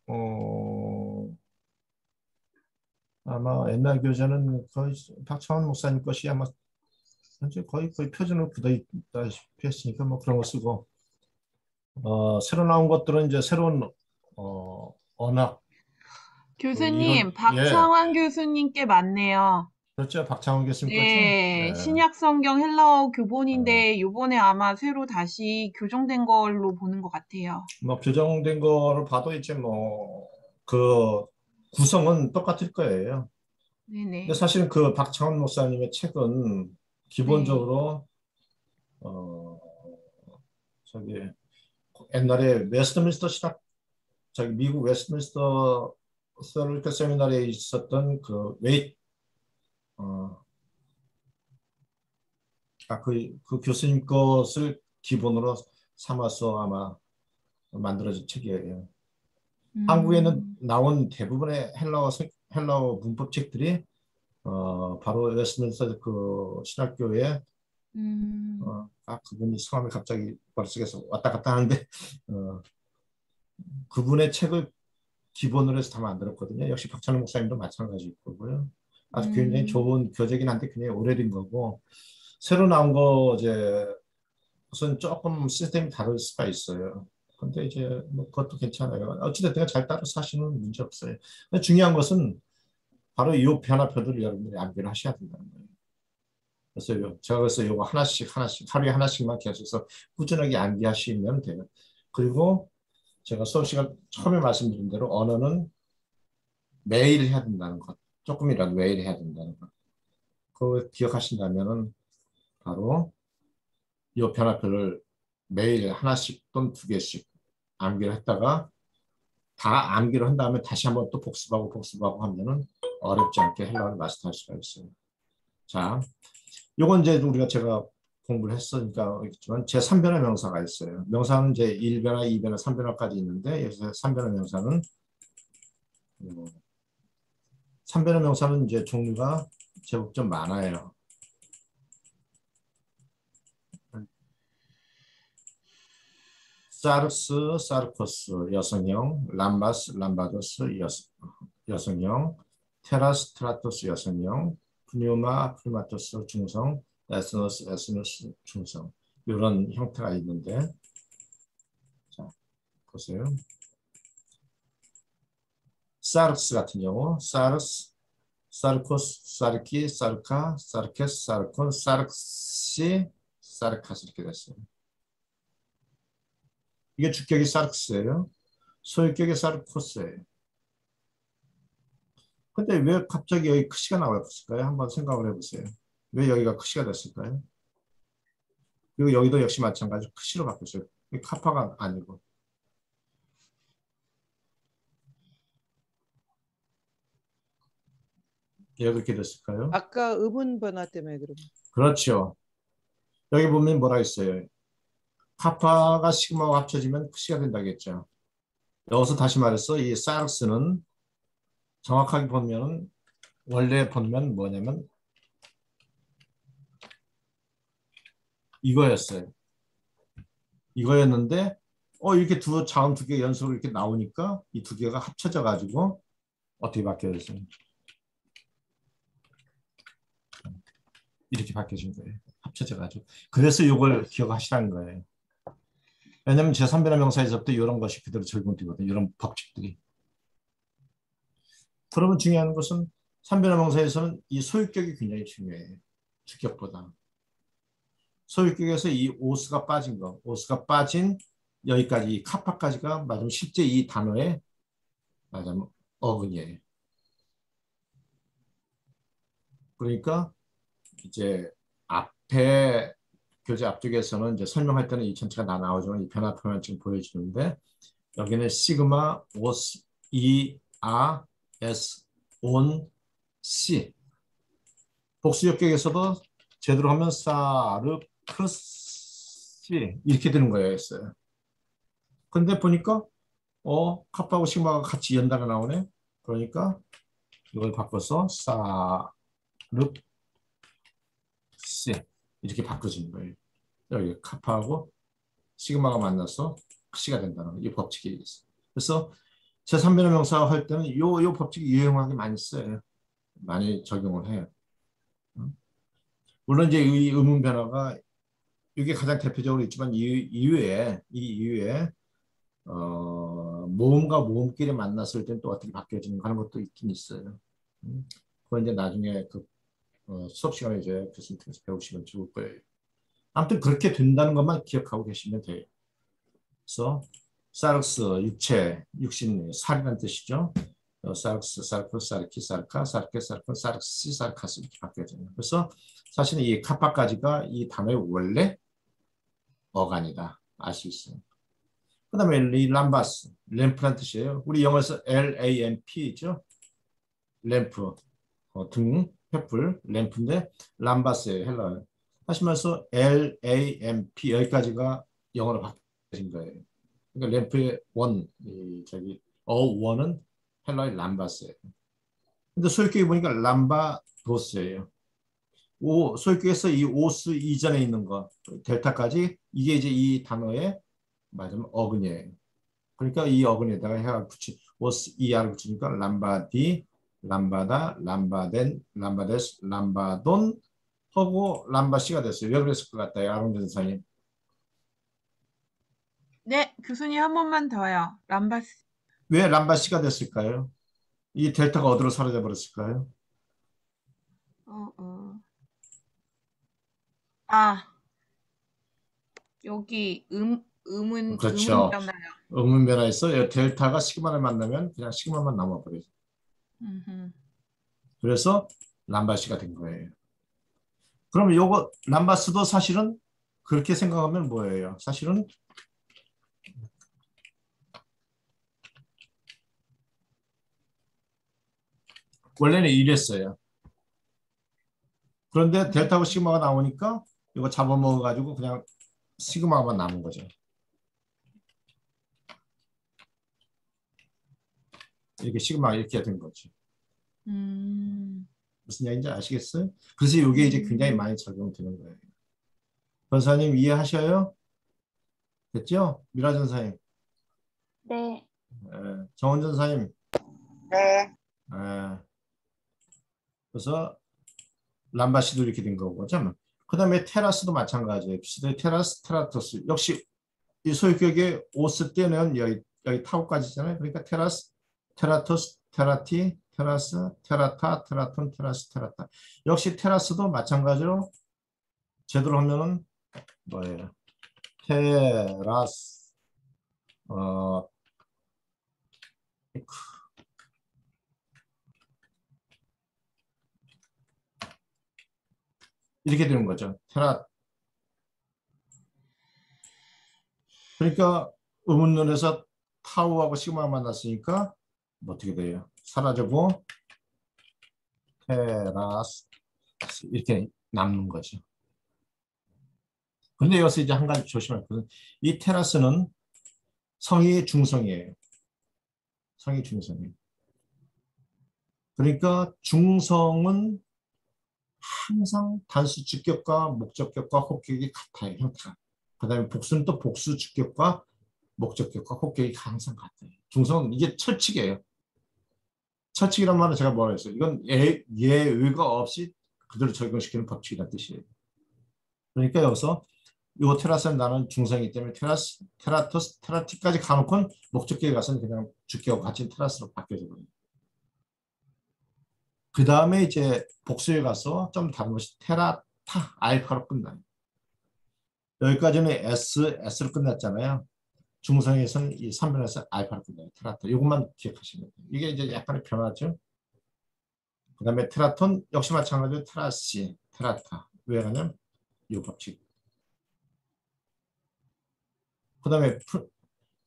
어, 아마 옛날 교재는 거의 박창환 목사님 것이 아마 현재 거의 표준으로 굳어 있다시피 했으니까 뭐 그런 거 쓰고 새로 나온 것들은 이제 새로운 언어 그 교수님, 이론 예 박창환 교수님께 맞네요. 그렇죠 박창원 교수님 거죠 네, 예 신약성경 헬라어 어, 교본인데 요번에 아마 새로 다시 교정된 걸로 보는 것 같아요. 뭐 교정된 거를 봐도 이제 뭐 그 구성은 똑같을 거예요. 근데 네네. 사실은 그 박창원 목사님의 책은 네. 기본적으로 어 저기 옛날에 웨스트민스터 신학 저기 미국 웨스트민스터 서울대 세미나리에 있었던 그 웨이 어, 그 교수님 것을 기본으로 삼아서 아마 만들어진 책이에요. 한국에는 음, 나온 대부분의 헬라어 헬라어 문법책들이 바로 웨스트민스터 그 신학교에 그분이 성함이 갑자기 머릿속에서 왔다 갔다 하는데 그분의 책을 기본으로 해서 다 만들었거든요. 역시 박찬호 목사님도 마찬가지일 거고요. 아주 굉장히 좋은 교재긴 한데 굉장히 오래된 거고 새로 나온 거 이제 우선 조금 시스템이 다를 수가 있어요. 근데 이제 뭐 그것도 괜찮아요. 어찌됐든 잘 따라서 하시면 문제 없어요. 근데 중요한 것은 바로 이 변화표들을 여러분들이 암기를 하셔야 된다는 거예요. 제가 그래서 요거 하나씩 하루에 하나씩만 계속해서 꾸준하게 암기하시면 돼요. 그리고 제가 수업 시간 처음에 말씀드린 대로 언어는 매일 해야 된다는 것. 조금이라도 매일 해야 된다는 것. 그거 기억하신다면은 바로 이 변화표를 매일 하나씩 또는 두 개씩 암기를 했다가 다 암기를 한 다음에 다시 한번 또 복습하고 하면은 어렵지 않게 헬라어를 마스터할 수가 있어요. 자, 요건 이제 제가 공부를 했으니까 알겠지만 제3변화 명사가 있어요. 명사는 이제 1변화, 2변화, 3변화까지 있는데 여기서 3변화 명사는 3변화 명사는 이제 종류가 제법 좀 많아요. 사르스, 사르코스 여성형, 람바스, 람바도스 여성형, 테라스, 트라토스 여성형, 프뉴마, 프리마토스 중성, 에스노스, 에스노스 중성 이런 형태가 있는데 자 보세요. 사르스 같은 경우 사르스, 사르코스, 사르키, 사르카, 사르케스, 사르콘, 사르시, 사르카스 이렇게 됐어요. 이게 주격이 사르크스예요. 소유격이 사르코스예요. 근데 왜 갑자기 여기 크시가 나왔을까요? 한번 생각을 해보세요. 왜 여기가 크시가 됐을까요? 그리고 여기도 역시 마찬가지로 크시로 바뀌었어요. 카파가 아니고. 왜 그렇게 됐을까요? 아까 의문 변화 때문에 그런. 그렇죠. 여기 보면 뭐라 있어요? 카파가 시그마와 합쳐지면 크시가 된다겠죠. 여기서 다시 말해서 이 사르스는 정확하게 보면 원래 보면 뭐냐면 이거였어요. 이거였는데 이렇게 자음 두 개 연속으로 이렇게 나오니까 이 두 개가 합쳐져 가지고 어떻게 바뀌어졌어요? 이렇게 바뀌어진 거예요. 합쳐져 가지고. 그래서 이걸 기억하시라는 거예요. 왜냐하면 제3변화 명사에서부터 이런 것이 그대로 적용되거든요. 이런 법칙들이. 그러면 중요한 것은 3변화 명사에서는 이 소유격이 굉장히 중요해요. 주격보다. 소유격에서 이 오스가 빠진 거. 오스가 빠진 여기까지 이 카파까지가 맞으면 실제 이 단어의 맞으면 어근이에요. 그러니까 이제 앞에 교재 앞쪽에서는 이제 설명할 때는 이 전체가 다 나오지만 이 변화표만 지금 보여주는데 여기는 시그마, 오스, 이, 아, 에스, 온, 시. 복수역격에서도 제대로 하면 사르크시 이렇게 되는 거예요. 했어요. 근데 보니까 카파하고 시그마가 같이 연달아 나오네. 그러니까 이걸 바꿔서 사르크시 이렇게 바꿔지는 거예요. 여기 카파하고 시그마가 만나서 시가 된다는 이 법칙이 있어요. 그래서 제3변화 명사 할 때는 요 법칙이 유용하게 많이 써요. 많이 적용을 해요. 물론 이제 이 의문 변화가 이게 가장 대표적으로 있지만 이 이외에 모음과 모음끼리 만났을 땐 또 어떻게 바뀌어지는 하는 것도 있긴 있어요. 그건 이제 나중에 그 수업 시간에 이제 교수님께서 배우시면 좋을 거예요. 아무튼 그렇게 된다는 것만 기억하고 계시면 돼요. 그래서 사르스 육체, 육신, 살이라는 뜻이죠. 사르스, 사르코스, 사르키, 사르카, 사르케, 사르콘, 사르시, 사르카스 이렇게 바뀌어져요. 그래서 사실은 이 카파까지가 이 단어의 원래 어간이다. 알 수 있어요. 그 다음에 이 람바스, 램프란 뜻이에요. 우리 영어에서 LAMP죠. 램프, 등, 횃불, 램프인데 람바스예요. 헬라어. 하시면서 LAMP 여기까지가 영어로 바뀌어진 거예요. 그러니까 램프의 원, 원은 헬라어의 람바스예요. 근데 소유격이 보니까 람바도스예요. 소유격에서 이 오스 이전에 있는 거 델타까지 이게 이제 이 단어의 맞으면 어근이에요. 그러니까 이 어근에다가 해가 붙이 오스 이하를 붙이니까 람바디, 람바다, 람바덴, 람바데스, 람바돈 하고 람바시가 됐어요. 왜 그랬을 것 같아요, 아론 전사님? 네, 교수님 한 번만 더요. 람바스. 왜 람바시가 됐을까요? 이 델타가 어디로 사라져 버렸을까요? 아, 여기 그렇죠. 음운잖아요. 음운 변화에서 델타가 시그마를 만나면 그냥 시그마만 남아버려요. 그래서 람바시가 된 거예요. 그럼 요거 람바스도 사실은 그렇게 생각하면 뭐예요? 사실은 원래는 이랬어요. 그런데 델타하고 시그마가 나오니까 이거 잡아먹어가지고 그냥 시그마만 남은 거죠. 이렇게 시그마가 이렇게 된 거죠. 무슨 얘기인지 아시겠어요? 그래서 이게 이제 굉장히 많이 적용되는 거예요. 전사님 이해하셔요? 됐죠? 미라 전사님. 네. 정원 전사님. 네. 그래서 람바시도 이렇게 된 거고. 그 다음에 테라스도 마찬가지예요. 비슷해. 테라스, 테라토스. 역시 이 소유격의 오스 때는 여기 타우까지잖아요. 그러니까 테라스, 테라토스, 테라티, 테라스, 테라타, 테라톤, 테라스, 테라타. 역시 테라스도 마찬가지로 제대로 하면은 뭐예요? 테라스, 이렇게 되는 거죠. 그러니까 의문론에서 타우하고 시그마 만났으니까 뭐 어떻게 돼요? 사라지고 테라스 이렇게 남는 거죠. 근데 여기서 이제 한 가지 조심할 것은 이 테라스는 성이 중성이에요. 성이 중성이에요. 그러니까 중성은 항상 단수 주격과 목적격과 혹격이 같아요. 형태가. 그 다음에 복수는 또 복수 주격과 목적격과 혹격이 항상 같아요. 중성은 이게 철칙이에요. 철칙이란 말은 제가 뭐라 했어요? 이건 예의가 없이 그대로 적용시키는 법칙이라는 뜻이에요. 그러니까 여기서 이 테라스는 나는 중성이기 때문에 테라스, 테라토스, 테라티까지 가놓고는 목적격에 가서는 그냥 주격과 같이 테라스로 바뀌어져 버려요. 그 다음에 이제 복수에 가서 좀 다른 것이 테라타, 알파로 끝나요. 여기까지는 S로 끝났잖아요. 중성에서는 이 3변에서 알파로 끝나요. 테라타. 이것만 기억하시면 돼요. 이게 이제 약간의 변화죠. 그 다음에 테라톤 역시 마찬가지로 테라시, 테라타. 왜 그러냐면 이 법칙. 그 다음에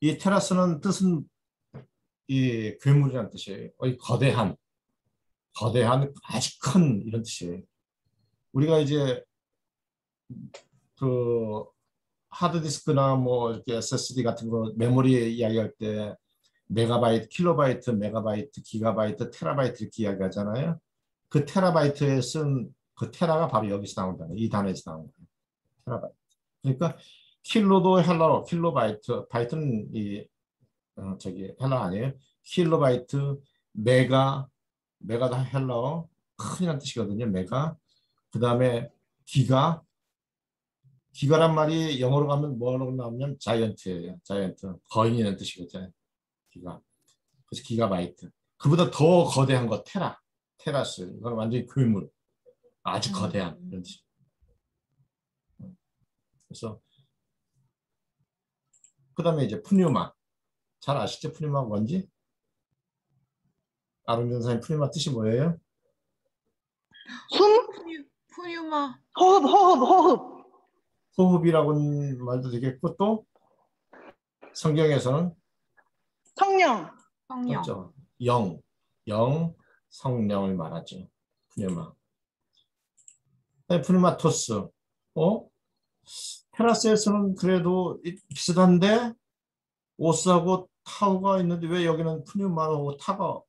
이 테라스는 뜻은 이 괴물이라는 뜻이에요. 거대한 아주 큰 이런 뜻이에요. 우리가 이제 그 하드디스크나 뭐 이렇게 SSD 같은 거 메모리 이야기할 때 메가바이트, 킬로바이트, 메가바이트, 기가바이트, 테라바이트 이렇게 이야기하잖아요. 그 테라바이트에 쓴 그 테라가 바로 여기서 나온 단어, 이 단어에서 나온 거예요. 테라바이트. 그러니까 킬로도 헬라어, 킬로바이트, 바이트는 이 헬라어 아니에요. 킬로바이트, 메가도 헬라어, 큰이라는 뜻이거든요. 메가. 그 다음에 기가란 말이 영어로 가면 뭐라고 나오면 자이언트예요. 자이언트. 거인이라는 뜻이거든요. 기가. 그래서 기가바이트. 그보다 더 거대한 거 테라스. 이건 완전히 괴물. 아주 거대한 이런 뜻. 그래서 그 다음에 이제 푸뉴마. 잘 아시죠? 푸뉴마가 뭔지? 아론 전사님 푸뉴마 뜻이 뭐예요? 숨? 푸뉴마. 호흡. 호흡이라고는 말도 되겠고 또 성경에서는 성령. 그렇죠. 영, 성령을 말하죠. 푸뉴마. 푸뉴마토스. 테라스에서는 그래도 비슷한데 오스하고 타우가 있는데 왜 여기는 푸뉴마하고 타가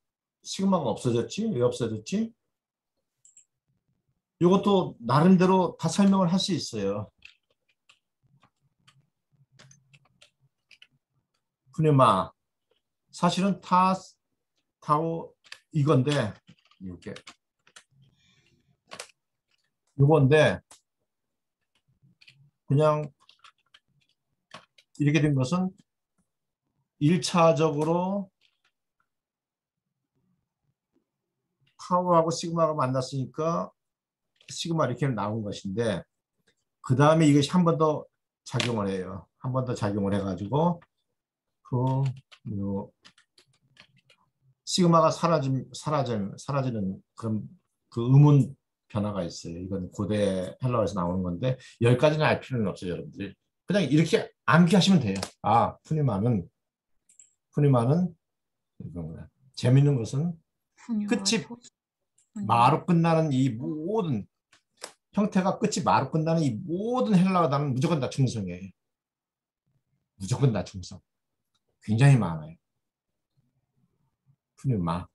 시그마가 없어졌지? 왜 없어졌지? 이것도 나름대로 다 설명을 할 수 있어요. 푸니마 사실은 타오 이건데 이렇게 이건데 그냥 이렇게 된 것은 1차적으로 타오하고 시그마가 만났으니까 시그마 이렇게 나온 것인데 그 다음에 이것이 한 번 더 작용을 해요. 한 번 더 작용을 해가지고 시그마가 사라지는 그런 그 의문 변화가 있어요. 이건 고대 헬라어에서 나오는 건데 여기까지는 알 필요는 없어요, 여러분들이. 그냥 이렇게 암기하시면 돼요. 아, 푸니마는 이건 거야. 재밌는 것은 끝이 마로 끝나는 이 모든 형태가 끝이 마로 끝나는 이 모든 헬라어 단어는 무조건 다 중성이에요. 무조건 다 중성. 굉장히 많아요. 푸니마.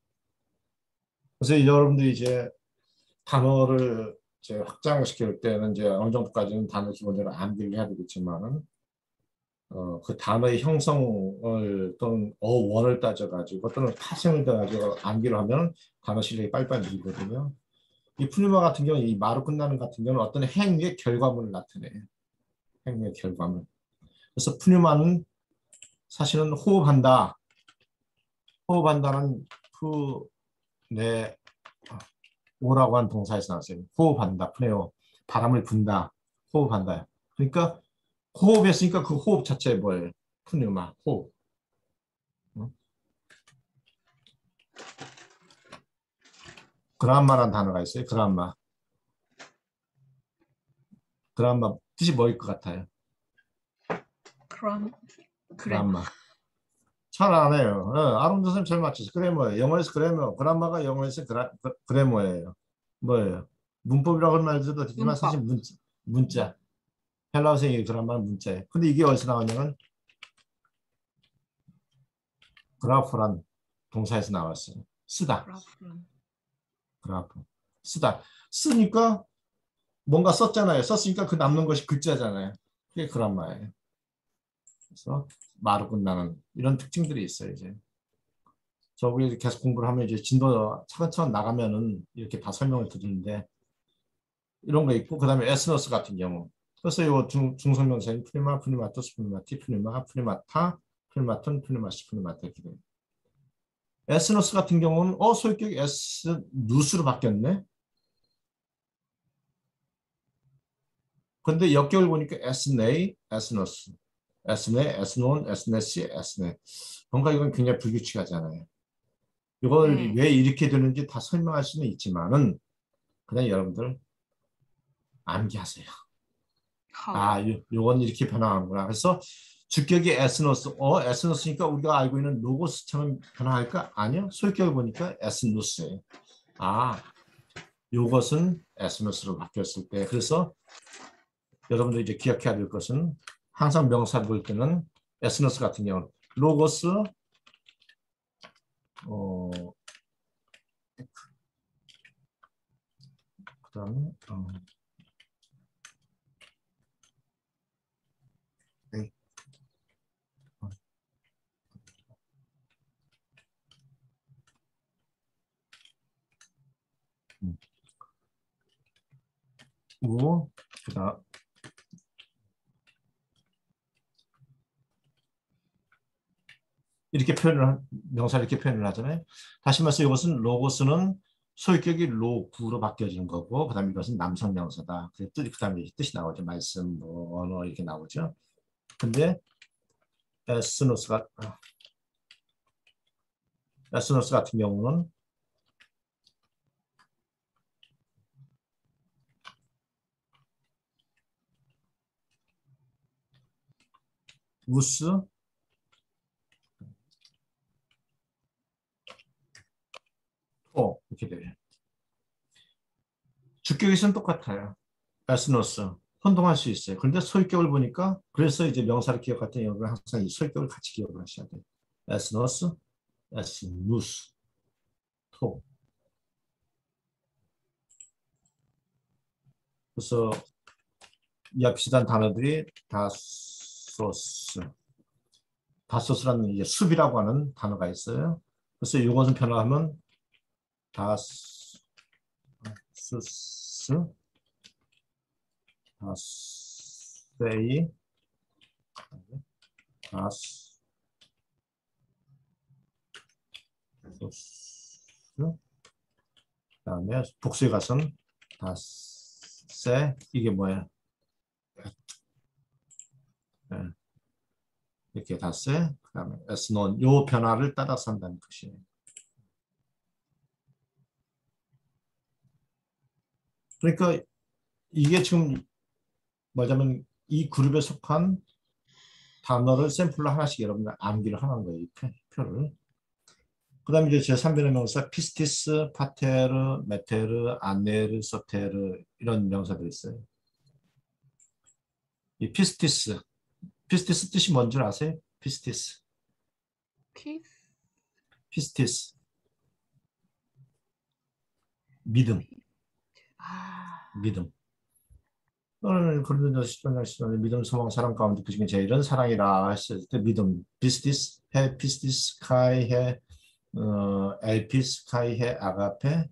그래서 여러분들이 이제 단어를 이제 확장시킬 때는 이제 어느 정도까지는 단어 기본적으로 암기를 해야 되겠지만은 그 단어의 형성을 또는 어원을 따져가지고 또는 파생을 따져가지고 암기를 하면 단어 실력이 빨리빨리 늘거든요. 이 푸니마 같은 경우는 이 마로 끝나는 같은 경우는 어떤 행위의 결과물을 나타내요. 행위의 결과물. 그래서 푸니마는 사실은 호흡한다. 호흡한다는 푸네 오라고 한 동사에서 나왔어요. 호흡한다. 푸네오. 바람을 분다. 호흡한다. 그러니까 호흡했으니까 그 호흡 자체에 뭐예요? 푸니마. 호흡. 그람마라는 단어가 있어요. 그람마. 그람마 뜻이 뭐일 것 같아요? 그람마. 잘 안 해요. 아론 선생님 잘 맞추죠. 그래머예요. 영어에서 그래머. 그람마가 영어에서 그래머예요. 뭐예요? 문법이라고 하는 말도 되지만 사실 문자. 헬라어생이 그람마는 문자예요. 근데 이게 어디서 나왔냐면 그라프란 동사에서 나왔어요. 쓰다. 그라프. 쓰다. 쓰니까 뭔가 썼잖아요. 썼으니까 그 남는 것이 글자잖아요. 그게 그람마예요. 그래서 마로 끝나는 이런 특징들이 있어요. 이제 저기 계속 공부를 하면 이제 진도 차근차근 나가면은 이렇게 다 설명을 드리는데 이런 거 있고 그다음에 에스너스 같은 경우. 그래서 이 중성명사인 푸니마, 푸니마토스, 푸니마티, 푸니마, 푸니마타, 푸니마톤, 푸니마시, 푸니마타 이렇게 돼요. 에스너스 같은 경우는 소유격이 에스 누스로 바뀌었네. 근데 역격을 보니까 에스네이, 에스너스, 에스네, 에스논, 에스네시, 에스네. 뭔가 이건 굉장히 불규칙하잖아요. 이걸 왜 이렇게 되는지 다 설명할 수는 있지만은 그냥 여러분들 암기하세요. 요건 이렇게 변화하는구나. 그래서 주격이 에스노스, 에스노스니까 우리가 알고 있는 로고스처럼 변화할까? 아니요. 소유격을 보니까 에스노스예요. 요것은 에스노스로 바뀌었을 때. 그래서 여러분들 이제 기억해야 될 것은 항상 명사 볼 때는 에스노스 같은 경우는 로고스, 그 다음에 그다음 이렇게 명사를 이렇게 표현을 하잖아요. 다시 말해서 이것은 로고스는 소유격이 로구로 바뀌어지는 거고, 그 다음에 이것은 남성 명사다. 그 다음에 뜻이 나오죠. 말씀, 언어 이렇게 나오죠. 근데 에스노스 같은 경우는 우스, 이렇게 돼요. 주격에서는 똑같아요. 에스노스 혼동할 수 있어요. 그런데 소유격을 보니까 그래서 이제 명사를 기억할 때 여러분 항상 이 소유격을 같이 기억을 하셔야 돼요. 에스노스, 에스누스. 토. 그래서 이와 비슷한 단어들이 다소스. 다소스라는 이제 숲이라고 하는 단어가 있어요. 그래서 이것은 변화하면 다소스, 다세이, 다소스, 그다음에 복수의 가선 다세. 이게 뭐야? 네. 이렇게 다세. 그다음에 에스논 요 변화를 따라서 한다는 것이에요. 그러니까 이게 지금 뭐냐면 이 그룹에 속한 단어를 샘플로 하나씩 여러분들 암기를 하는 거예요. 이 표를. 그 다음에 이제 제3변의 명사 피스티스, 파테르, 메테르, 아네르, 소테르 이런 명사들이 있어요. 이 피스티스 뜻이 뭔 줄 아세요? 피스티스. 피스티스. 믿음. 믿음. 너는 그런 시간에 믿음, 소망, 사랑 가운데 그 중에 제일은 사랑이라 했을 때 믿음. 피스티스, 해, 피스티스, 카이, 해, 엘피스, 카이, 해, 아가페,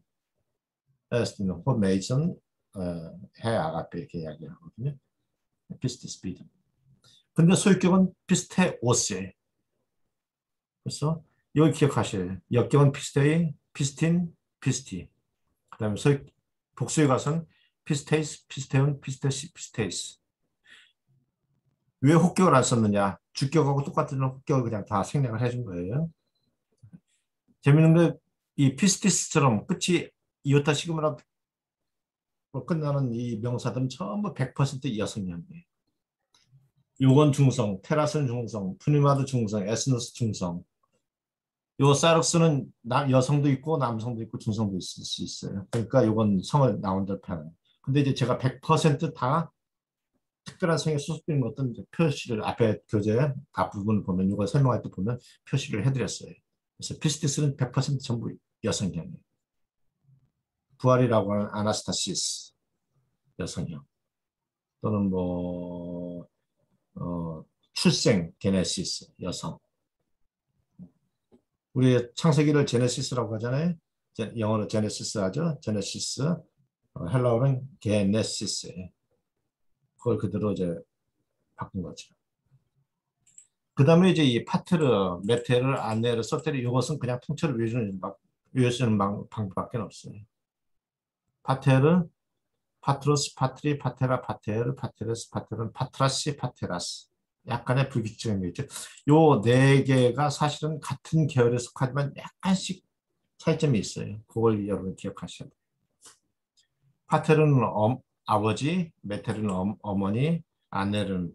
에스티노, 호메이션, 해, 아가페 이렇게 이야기하거든요. 피스티스, 믿음. 근데 소유격은 피스테오스예요. 그래서 여기 기억하셔야 돼요. 역격은 피스테이, 피스틴, 피스티. 그 다음에 복수의 가선 피스테이스, 피스테온, 피스테시, 피스테이스. 왜 혹격을 안 썼느냐? 주격하고 똑같은 혹격을 그냥 다 생략을 해준 거예요. 재밌는 게 이 피스티스처럼 끝이 이오타 시그마로 끝나는 이 명사들은 전부 100% 여성형이에요. 요건 중성, 테라스는 중성, 푸니마드 중성, 에스누스 중성. 요 사르스는 여성도 있고 남성도 있고 중성도 있을 수 있어요. 그러니까 요건 성을 나온 대로 표현. 근데 이제 제가 100% 특별한 성에 수속되는 것들은 이제 표시를 앞에 교재 앞부분을 보면 이거 설명할 때 보면 표시를 해드렸어요. 그래서 피스티스는 100% 전부 여성형이에요. 부활이라고 하는 아나스타시스 여성형 또는 출생 게네시스 여성. 우리 창세기를 제네시스라고 하잖아요. 영어로 제네시스 하죠. 제네시스. 헬라어는 게네시스예요. 그걸 그대로 이제 바꾼 거죠. 그 다음에 이제 이 파테르, 메테르, 아네르, 소테르 이것은 그냥 통째로 외우시는 방법밖에 없어요. 파테르, 파트로스, 파트리, 파테라, 파테르, 파테레스, 파테른, 파트라시, 파테라스. 약간의 불규칙성이 있죠. 요 네 개가 사실은 같은 계열에 속하지만 약간씩 차이점이 있어요. 그걸 여러분 기억하셔야 돼요. 파테르는 아버지, 메테르는 어머니, 아내는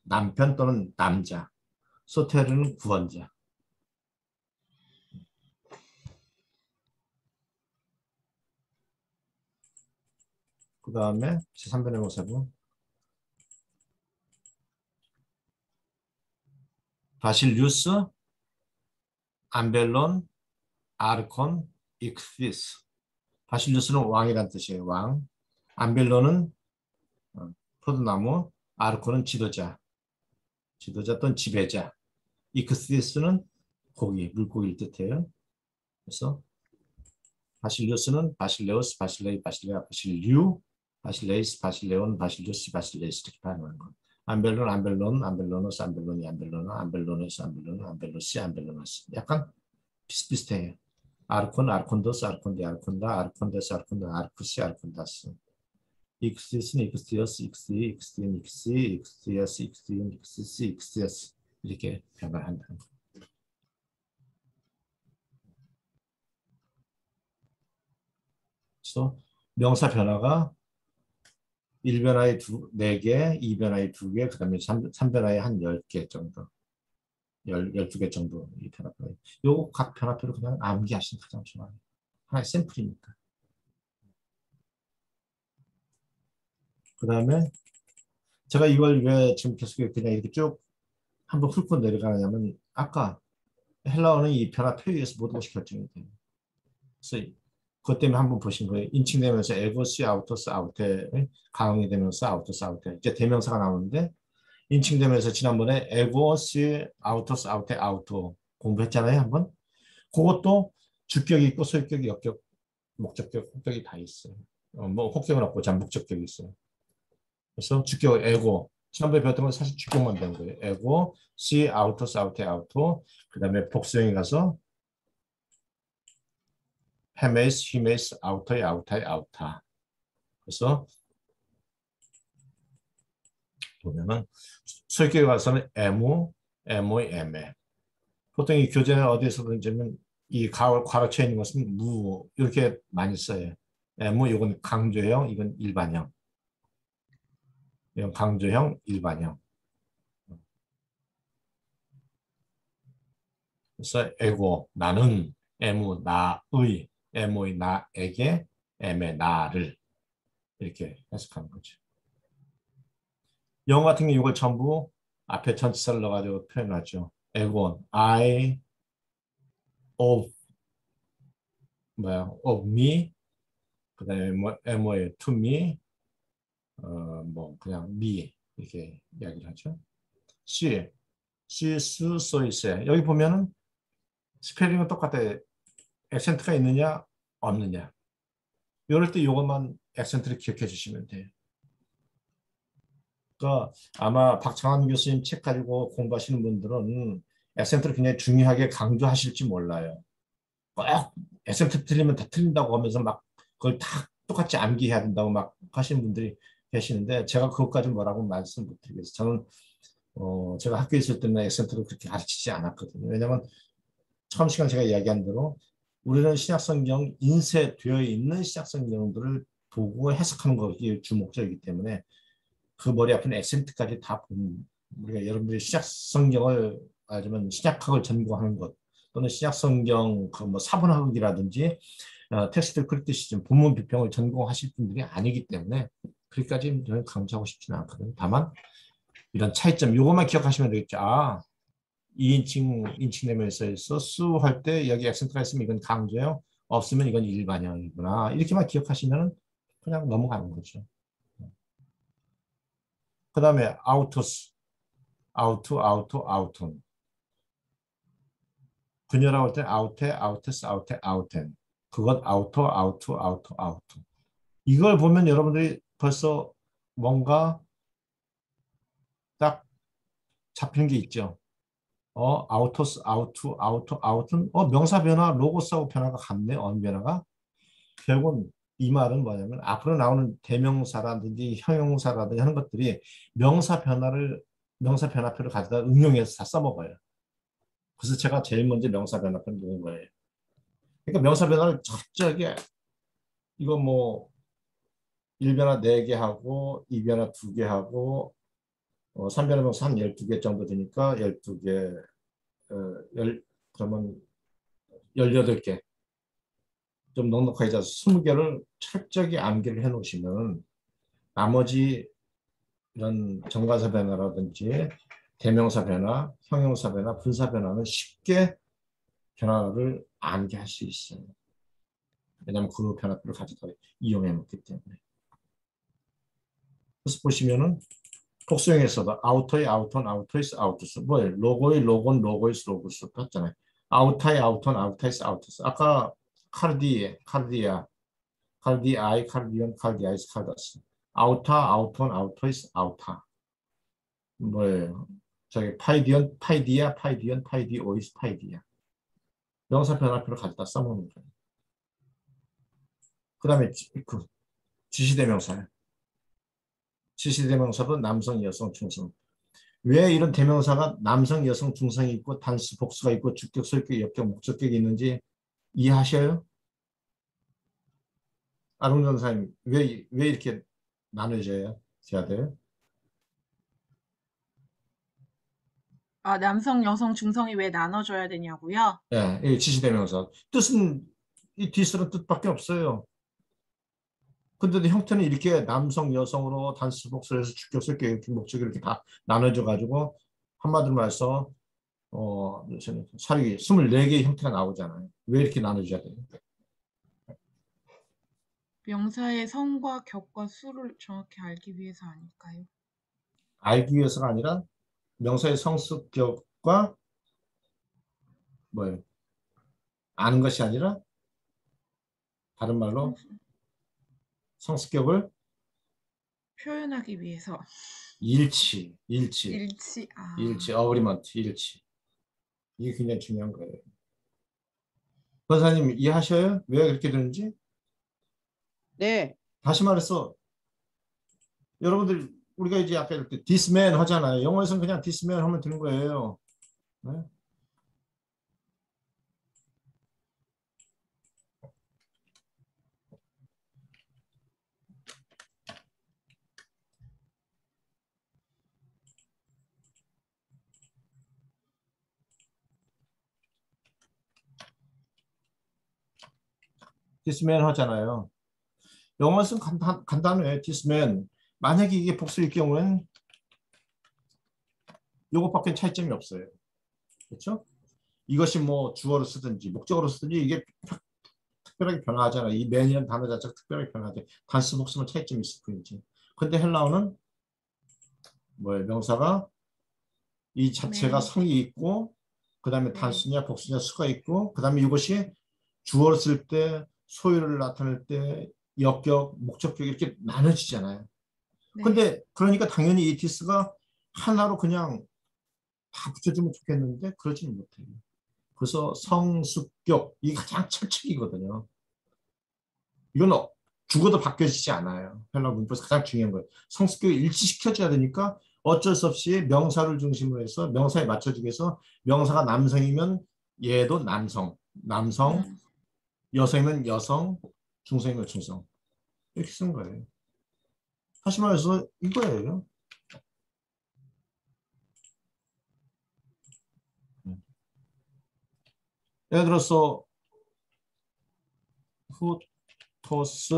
남편 또는 남자, 소테르는 구원자. 그 다음에 제3변의 모습은 바실리우스, 암벨론, 아르콘, 익스피스. 바실리우스는 왕이란 뜻이에요. 왕. 암벨론은 포도나무, 아르콘은 지도자 또는 지배자. 익스피스는 고기, 물고기를 뜻해요. 그래서 바실리우스는 바실레우스, 바실레이, 바실레아, 바실리우, 바실레이스, 바실레온, 바실리우스, 바실레이스 이렇게 발음하는 거. 암벨론, 암벨론, 암벨로노스, 암벨로니, 암벨로나, 암벨로네스, 암벨로나, 암벨로시, 암벨로나스. 약간 비슷비슷해요. 아르콘, 아르콘도스, 아르콘데, 아르콘다, 아르콘데스, 아르콘다, 아르쿠시, 아르콘다스. 익스티스는 익스티어스, 익스티, 익스티인, 익스티, 익스티어스, 익스티인, 익스티스, 익스티어스 이렇게 변화한다는 거. 그래서 명사 변화가 1변화에 4개, 2변화에 2개, 그 다음에 3변화에 한 10개 정도. 12개 정도 이 변화표. 요거 각 변화표를 그냥 암기하시는 게 가장 좋아요. 하나의 샘플이니까. 그 다음에 제가 이걸 왜 지금 계속 그냥 이렇게 쭉 한번 훑고 내려가냐면 아까 헬라어는 이 변화표에 의해서 모든 것이 결정이 돼요. 그래서 그것 때문에 한번 보신 거예요. 인칭되면서 에고시 아우토스 아우테 가응이 되면서 아우토스 아우테 이제 대명사가 나오는데 인칭되면서 지난번에 에고시 아우토스 아우테 아우토 공부했잖아요. 한번. 그것도 주격이 있고 소유격이 역격 목적격 혹격이 다 있어요. 뭐 혹격은 없고 잠목적격이 있어요. 그래서 주격 에고 지난번에 배웠던 건 사실 주격만 배운 거예요. 에고 시 아우토스 아우테 아우토 그 다음에 복수형에 가서 헤메이스, 히메이스, 아우터의 아우타의 아우타. 그래서 보면은 소유격에 가서는 에무, 에모의 에메. 보통 이 교재는 어디에서 그런지는 이 괄호치에 있는 것은 무 이렇게 많이 써요. 에무 이건 강조형, 이건 일반형. 이건 강조형, 일반형. 그래서 에고 나는 에무 나의 에모의 나에게 에메 나를 이렇게 해석하는 거죠. 영어 같은 경우 이걸 전부 앞에 전치사를 넣어가지고 표현하죠. 에곤, I, of, of me, 그 다음에 뭐, 에모의 to me, 뭐, 그냥 me, 이렇게 이야기를 하죠. she, 수, so, 있어요. 여기 보면은 스펠링은 똑같아요. 액센트가 있느냐, 없느냐. 이럴 때 이것만 액센트를 기억해 주시면 돼요. 그러니까 아마 박창환 교수님 책 가지고 공부하시는 분들은 액센트를 굉장히 중요하게 강조하실지 몰라요. 꼭 액센트 틀리면 다 틀린다고 하면서 막 그걸 다 똑같이 암기해야 된다고 막 하시는 분들이 계시는데 제가 그것까지 뭐라고 말씀 못 드리겠어요. 저는 제가 학교에 있을 때는 액센트를 그렇게 가르치지 않았거든요. 왜냐하면 처음 시간 제가 이야기한 대로 우리는 신약성경 인쇄되어 있는 신약성경들을 보고 해석하는 것이 주 목적이기 때문에 그 머리 아픈 액센트까지 다 보는 우리가 여러분들이 신약성경을 아니면 신약학을 전공하는 것 또는 신약성경 그 뭐 사본학이라든지 텍스트 크리티시즘 본문 비평을 전공하실 분들이 아니기 때문에 그렇게까지 저는 강조하고 싶지는 않거든요. 다만 이런 차이점 이것만 기억하시면 되겠죠. 아, 2인칭 인칭되면서에서 수 할 때 여기 액센트가 있으면 이건 강조형 없으면 이건 일반형이구나 이렇게만 기억하시면 그냥 넘어가는 거죠. 그 다음에 아우토스, 아우톤. 그녀라고 할 때 아우테, 아우테스, 아우텐. 그건 아우토. 이걸 보면 여러분들이 벌써 뭔가 딱 잡히는 게 있죠. 아우토스, 아우톤. 명사 변화, 로고스하고 변화가 같네. 어느 변화가. 결국은 이 말은 뭐냐면 앞으로 나오는 대명사라든지 형용사라든지 하는 것들이 명사 변화표를 가져다 응용해서 다 써먹어요. 그래서 제가 제일 먼저 명사 변화표를 넣은 거예요. 그러니까 명사 변화를 갑자기 이거 뭐 1변화 4개 하고 2변화 2개 하고 3변화 명사 한 12개 정도 되니까 12개 그러면 18개 좀 넉넉하게 잡아서 20개를 철저하게 암기를 해 놓으시면 나머지 이런 정관사 변화라든지 대명사 변화, 형용사 변화, 분사 변화는 쉽게 변화를 암기할 수 있어요. 왜냐하면 그 변화표를 가져다 이용해 놓기 때문에. 그래서 보시면은 복수형에서도 아우터의 아우톤, 아우터이스, 아우토스 뭐예요? 로고의 로곤, 로고이스, 로고스 봤잖아요. 아우타의 아우톤, 아우타이스, 아우토스 아까 카르디아, 칼디아이, 칼디온, 칼디아이스, 칼다스. 아우타, 아우톤, 아우토이스, 아우타. 뭐예요? 저기 파이디온, 파이디아, 파이디온, 파이디오이스, 파이디아. 명사 변화표를 가져다 써먹는 거예요. 그 다음에 그 지시대명사요. 지시대명사도 남성, 여성, 중성. 왜 이런 대명사가 남성, 여성, 중성이 있고 단수, 복수가 있고 주격, 소유격, 역격, 목적격이 있는지 이해하셔요? 아롱 전사님 왜 이렇게 나눠져요? 제아들? 아, 남성, 여성, 중성이 왜 나눠줘야 되냐고요? 예, 이 지시대명사. 뜻은 이 뒤스런 뜻밖에 없어요. 근데도 형태는 이렇게 남성, 여성으로 단수, 복수해서 주격, 소유격, 목적이 이렇게 다 나눠져 가지고 한마디로 말해서 사리 24개의 형태가 나오잖아요. 왜 이렇게 나눠져야 돼요? 명사의 성과 격과 수를 정확히 알기 위해서 아닐까요? 알기 위해서가 아니라 명사의 성수격과 뭐예요? 아는 것이 아니라 다른 말로 성수격을 표현하기 위해서. 일치, 일치. 어그리먼트, 일치. 이게 굉장히 중요한 거예요. 권사님 이해하셔요? 왜 그렇게 되는지? 네. 다시 말해서 여러분들 우리가 이제 아까 이렇게 this man 하잖아요. 영어에서는 그냥 this man 하면 되는 거예요. 네? this man 하잖아요. 영어에서는 간단해. this man. 만약에 이게 복수일 경우엔 요것밖에 차이점이 없어요. 그렇죠? 이것이 뭐 주어로 쓰든지 목적어로 쓰든지 이게 특별하게 변화하잖아요. 이 man이라는 단어 자체가 특별하게 변화하죠. 단수 복수는 차이점이 있을 뿐이지. 근데 헬라어는 뭐예요? 명사가 이 자체가 네. 성이 있고 그 다음에 네. 단수냐 복수냐 수가 있고 그 다음에 이것이 주어를 쓸 때 소유를 나타낼 때 역격, 목적격 이렇게 나눠지잖아요. 네. 근데 그러니까 당연히 이 this가 하나로 그냥 다 붙여주면 좋겠는데 그러지는 못해요. 그래서 성수격 이게 가장 철칙이거든요. 이건 죽어도 바뀌어지지 않아요. 헬라 문법에서 가장 중요한 거예요. 성수격을 일치시켜줘야 되니까 어쩔 수 없이 명사를 중심으로 해서 명사에 맞춰주기 위해서 명사가 남성이면 얘도 남성, 여성이면 여성, 중성이면 중성 이렇게 쓰는 거예요. 다시 말해서 이거예요. 예를 들어서 후토스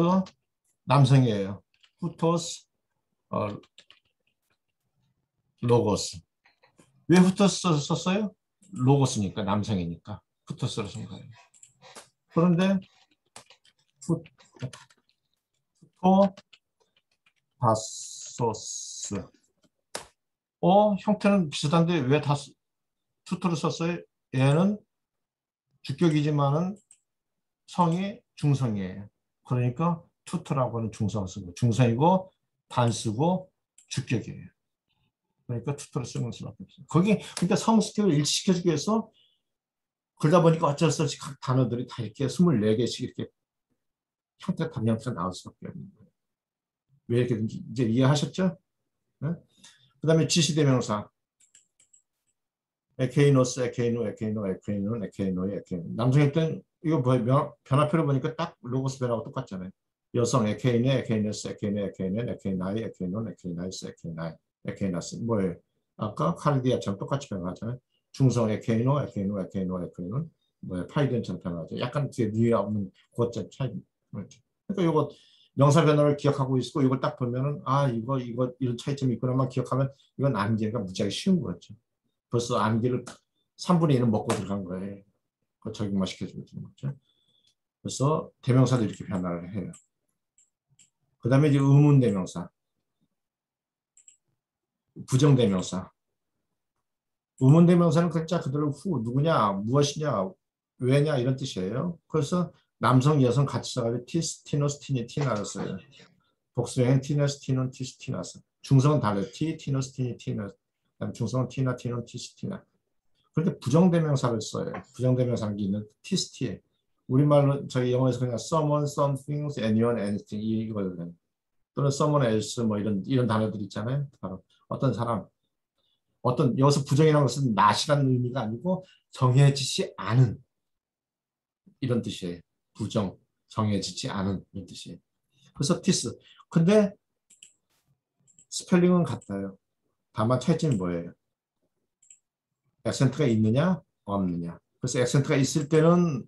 남성이에요. 후토스 로고스. 왜 후토스 썼어요? 로고스니까 남성이니까 후토스로 쓴 거예요. 그런데 후토다소스 형태는 비슷한데 왜 투토를 썼어요? 얘는 주격이지만은 성이 중성이에요. 그러니까 투토라고 하는 중성을 쓴 거예요. 중성이고 단수고 주격이에요. 그러니까 투토를 쓰는 수밖에 없어요. 그러니까 성수격을 일치시켜주기 위해서 그러다 보니까 어쩔 수 없이 각 단어들이 다 이렇게 24개씩 이렇게 형태 단형태가 나올 수밖에 없는 거예요. 왜 이렇게 된지 이제 이해하셨죠? 네? 그 다음에 지시대명사 에케이노스, 에케이노, 에케이노는 에케이노의 에케이노. 남성일 땐 이거 변화표를 보니까 딱 로고스 변화하고 똑같잖아요. 여성 에케이네, 에케이네스, 에케이네, 에케이나이, 에케이논, 에케이나이스, 에케이나스. 뭐예요? 아까 카르디아처럼 똑같이 변화하잖아요. 중성 에케이노는 뭐예요? 파이덴처럼 변화하죠. 약간 뒤에 뉘에 없는 그것처럼 차이. 그러니까 이거 명사 변화를 기억하고 있고 이걸 딱 보면은 이거 이런 차이점이 있구나만 기억하면 이건 암기가 무지하게 쉬운 거죠. 벌써 암기를 3분의 1은 먹고 들어간 거예요. 그 적용만 시켜주면 되는 거죠. 그래서 대명사도 이렇게 변화를 해요. 그 다음에 이제 의문대명사, 부정대명사. 의문대명사는 글자 그대로 누구냐, 무엇이냐, 왜냐 이런 뜻이에요. 그래서 남성, 여성 같이 써가지고 티스, 티노스, 티나를 써요. 복수형은 티너스, 티논, 티스, 티나스. 중성은 달라요. 티노스, 티너스. 중성은 티나, 티논, 티스, 티나. 그런데 부정대명사를 써요. 부정대명사는 있는 티스티에. 우리말로 저희 영어에서 그냥 someone, something, anyone, anything 이거거든요. 또는 someone else 뭐 이런 단어들 있잖아요. 바로 어떤 사람, 여기서 부정이라는 것은 not이라는 의미가 아니고 정해지지 않은 이런 뜻이에요. 부정, 정해지지 않은 이런 뜻이에요. 그래서 티스. 근데 스펠링은 같아요. 다만 차이점이 뭐예요? 액센트가 있느냐 없느냐. 그래서 액센트가 있을 때는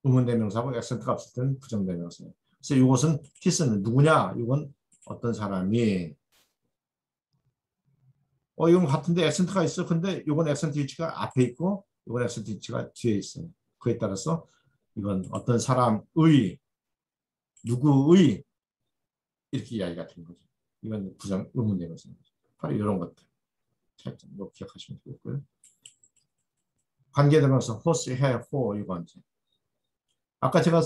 의문대명사고 액센트가 없을 때는 부정대명사예요. 그래서 이것은 티스는 누구냐? 이건 어떤 사람이 이건 같은데 액센트가 있어. 근데 이건 액센트 위치가 앞에 있고 이건 액센트 위치가 뒤에 있어요. 그에 따라서 이건 어떤 사람의 누구의 이렇게 이야기가 되는 거죠. 이건 부정 의문대명사. 바로 이런 것들. 살짝 뭐 기억하시면 되겠고요. 관계대명사 호스, 해, 호 이거 이제 아까 제가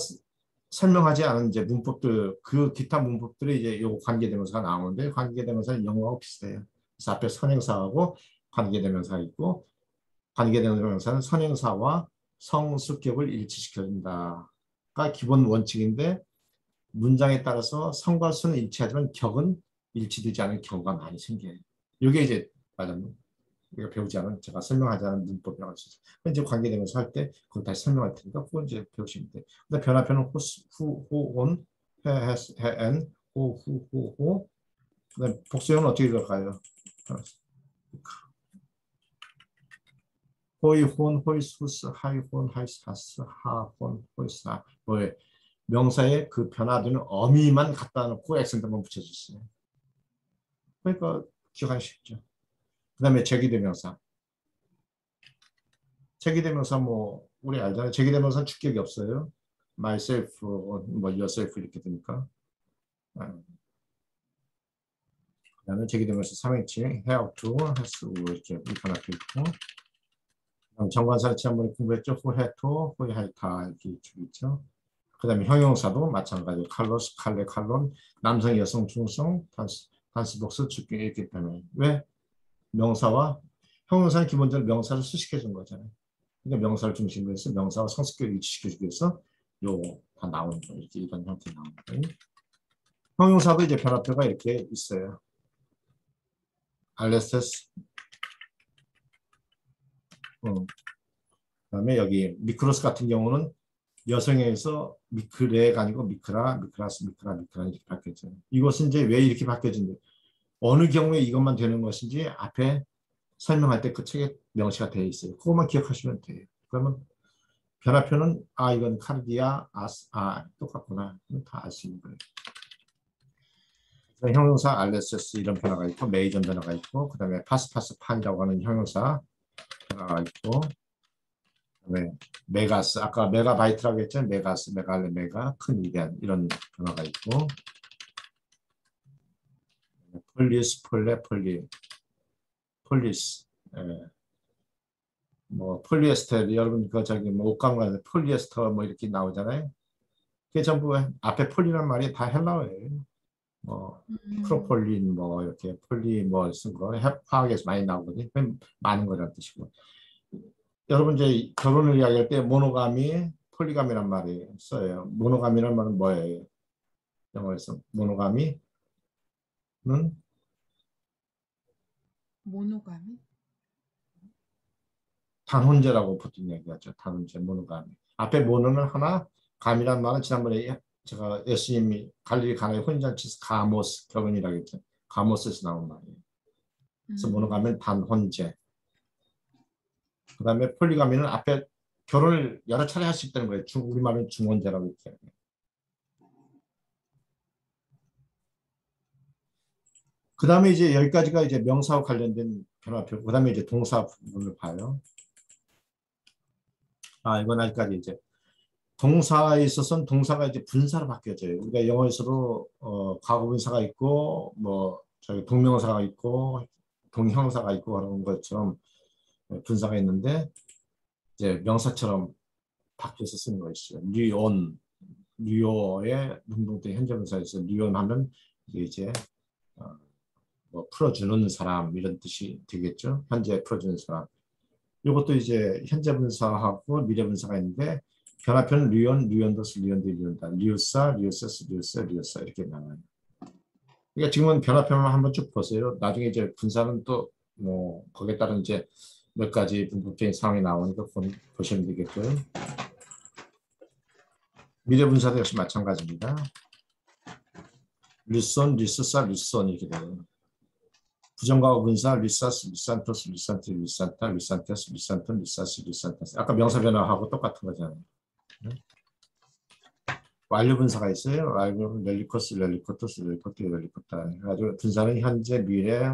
설명하지 않은 이제 문법들 그 기타 문법들이 이제 요 관계대명사가 나오는데 관계대명사는 영어하고 비슷해요. 그래서 앞에 선행사하고 관계대명사가 있고 관계대명사는 선행사와 성수격을 일치시켜준다가 기본 원칙인데 문장에 따라서 성과 수는 일치하지만 격은 일치되지 않은 경우가 많이 생겨요. 이게 이제 맞아요. 우리가 배우지 않은 제가 설명하지 않은 문법이라고 할 수 있어요. 이제 관계대명사 할 때 그걸 다시 설명할 테니까 그건 이제 배우시면 돼요. 근데 변화표는 호, 후, 호, 온, 해, 엔, 호, 후, 호, 호. 그다음 복수형은 어떻게 들어가요? 호이, 혼, 호이스, 후스, 하이, 혼, 하이스, 하스, 하, 혼, 호이스, 하. 뭐에 명사에 그 변화되는 어미만 갖다 놓고 액센트만 붙여줬어요. 그러니까 기억하기 쉽죠. 그 다음에 제기대명사. 제기대명사 뭐 우리 알잖아요. 제기대명사는 주격이 없어요. myself, 뭐 yourself 이렇게 되니까. 그다음에 제기대명사 삼행치 have to, has to 이렇게 하나 있고. 정관사를 지난번에 공부했죠. who had to, who had to 이렇게 있죠. 그 다음에 형용사도 마찬가지로 칼로스, 칼레, 칼론, 남성, 여성, 중성, 단수, 복수, 주격이 있기 때문에 왜? 명사와 형용사는 기본적으로 명사를 수식해 준 거잖아요. 그러니까 명사를 중심으로 해서 명사와 성수격을 일치시켜주기 위해서 요 다 나오는 거예요. 이렇게 이런 형태 나오는 거예요. 형용사도 이제 변화표가 이렇게 있어요. 알레스테스. 그다음에 여기 미크로스 같은 경우는 여성에서 미크레가 아니고 미크라, 미크라스, 미크라, 미크라 이렇게 바뀌었잖아요. 이것은 이제 왜 이렇게 바뀌어진지 어느 경우에 이것만 되는 것인지 앞에 설명할 때 그 책에 명시가 되어 있어요. 그것만 기억하시면 돼요. 그러면 변화표는 이건 카르디아, 똑같구나. 다 알 수 있는 거예요. 형용사 알레세스 이런 변화가 있고 메이전 변화가 있고 그 다음에 파스파스 판이라고 하는 형용사 변화가 있고 그다음에 메가스 아까 메가바이트라고 했죠. 메가스, 메갈레, 메가 큰 위대한 이런 변화가 있고 폴리스, 폴레, 폴리스 뭐 폴리에스테르 여러분 그 저기 뭐 옷감과 폴리에스터 뭐 이렇게 나오잖아요. 그게 전부 앞에 폴리란 말이 다 헬라어예요. 뭐 프로폴린 뭐 이렇게 폴리 뭐 쓴 거 화학에서 많이 나오거든요. 많은 거라는 뜻이고. 여러분 이제 결혼을 이야기할 때 모노가미, 폴리가미란 말이 써요. 모노가미란 말은 뭐예요? 영어에서 모노가미는 모노가미? 단혼제라고 보통 얘기하죠. 단혼제, 모노가미. 앞에 모노는 하나, 가미란 말은 지난번에 제가 예수님이 갈릴리 가나의 혼인잔치에서 가모스 결혼이라고 했죠. 가모스에서 나온 말이에요. 그래서 모노가미는 단혼제. 그 다음에 폴리가미는 앞에 결혼을 여러 차례 할 수 있다는 거예요. 우리말은 중혼제라고 이렇게. 그 다음에 이제 여기까지가 이제 명사와 관련된 변화표. 그 다음에 이제 동사 부분을 봐요. 이건 아직까지 이제 동사에 있어서는 동사가 이제 분사로 바뀌어져요. 우리가 영어에서도 과거 분사가 있고 뭐 저기 동명사가 있고 동형사가 있고 그런 것처럼 분사가 있는데 이제 명사처럼 바뀌어서 쓰는 거 있어요. 리온, 리오의 능동태 현재분사에서 리온 하면 이제 뭐 풀어주는 사람 이런 뜻이 되겠죠. 현재 풀어주는 사람. 이것도 이제 현재분사하고 미래분사가 있는데 변화표는 리온, 리온더스, 리온드, 리온다, 리우사, 리우세스, 리우세, 리우사 이렇게 나와요. 그러니까 지금은 변화표만 한번 쭉 보세요. 나중에 이제 분사는 또 뭐 거기에 따른 이제 몇 가지 분법적인 상황이 나오니까 보시면 되겠고요. 미래분사도 역시 마찬가지입니다. 리손, 리스사, 리손 이렇게 돼요. 부정과거 분사, 리사스, 리산토스, 리산트, 리산타, 리산테스, 리산톤, 리사스, 리산타스. 아까 명사 변화하고 똑같은 거잖아요. 완료 분사가 있어요. 완료, 렐리코스, 렐리코토스, 렐리코트, 렐리코타. 그래가지고 분사는 현재, 미래,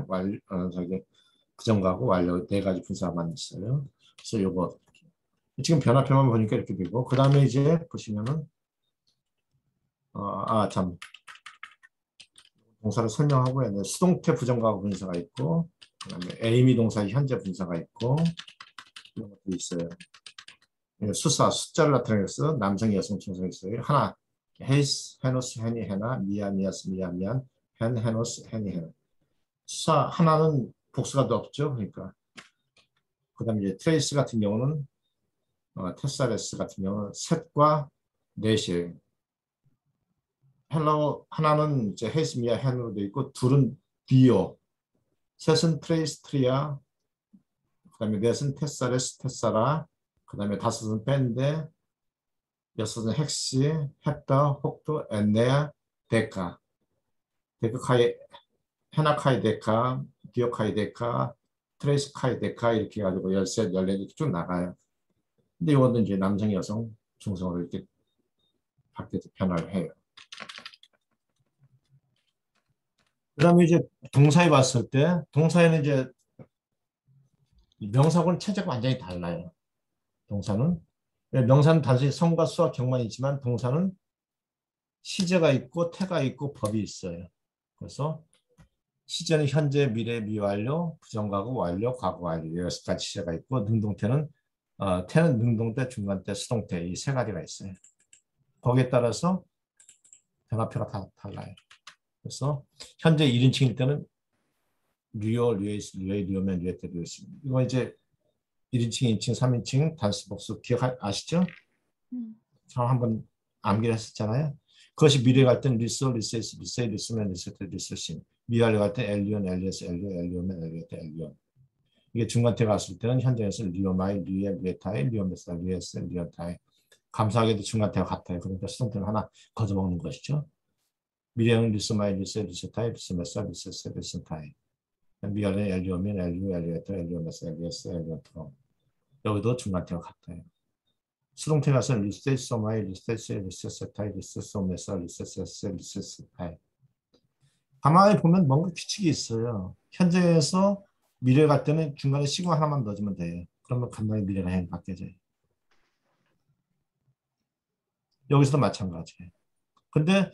부정과거, 완료 네 가지 분사만 있어요. 그래서 요거 지금 변화표만 보니까 이렇게 되고 그 다음에 이제 보시면은 참. 동사를 설명하고요. 네, 수동태 부정과거 분사가 있고, 그다음에 에이미 동사의 현재 분사가 있고, 이런 것도 있어요. 수사, 숫자를 나타내서 남성, 여성, 중성이 있어요. 하나, 헤이스, 헤노스, 헤니, 헤나, 미아, 미아스, 미아, 미안, 헨, 헤노스, 헤니, 헤나. 수사, 하나는 복수가 더 없죠. 그러니까. 그 다음에 이제 트레이스 같은 경우는, 테사레스 같은 경우는 셋과 넷이에요. 헬라어 하나는 이제 헤이스, 미아, 헨으로 되어 있고, 둘은 디오, 셋은 트레이스, 트리아, 그 다음에 넷은 테사레스, 테사라, 그 다음에 다섯은 밴데, 여섯은 헥시, 헥다, 혹도, 엔네아, 데카. 데크카이, 헤나카이 데카, 디오카이 데카, 트레이스카이 데카 이렇게 해가지고 13, 14 이렇게 쭉 나가요. 근데 이것도 이제 남성, 여성, 중성으로 이렇게 바뀌어서 변화를 해요. 그 다음에 이제 동사에 봤을 때, 동사에는 이제 명사하고는 체제가 완전히 달라요. 동사는. 명사는 단순히 성과 수와 경만 있지만 동사는 시제가 있고 태가 있고 법이 있어요. 그래서 시제는 현재, 미래, 미완료, 부정과거, 완료, 과거, 완료 여섯 가지 시제가 있고 능동태는 태는 능동태, 중간태, 수동태 이 세 가지가 있어요. 거기에 따라서 변화표가 다 달라요. 그래서 현재 1인칭일 때는 류어, 류에이스, 류에, 류어면, 류에테, 류에스. 이거 이제 1인칭, 2인칭, 3인칭 단수 복수 기억아시죠? 저 한번 암기를 했었잖아요. 그것이 미래 갈 때는 리소, 리세이스, 리세이, 리스면, 리세트, 리스신. 미완료 갈 때 엘리온, 엘리에스, 엘리오, 엘리오면, 엘리에테, 엘리온. 이게 중간태 갔을 때는 현재에서 리오마이, 리에, 리에타이, 리오메스, 리에스, 리오타이. 감사하게도 중간태가 같아요. 그러니까 수동태는 하나 거저먹는 것이죠. 미래는 리스마이, 리세, 리세타이, 리스메사, 리세스, 리센타이. 미완료 엘리오면, 엘리오, 엘리에테, 엘리오메스, 엘리에스, 엘리오트로. 여기도 중간태가 같아요. 수동태 가서 리세소마이, 리세세, 리세세타이, 리세소메사, 리세세세, 리세스타이. 가만히 보면 뭔가 규칙이 있어요. 현재에서 미래 갈 때는 중간에 시그마 하나만 넣어주면 돼요. 그러면 간단히 미래가 행 바뀌어져요. 여기서도 마찬가지예요. 근데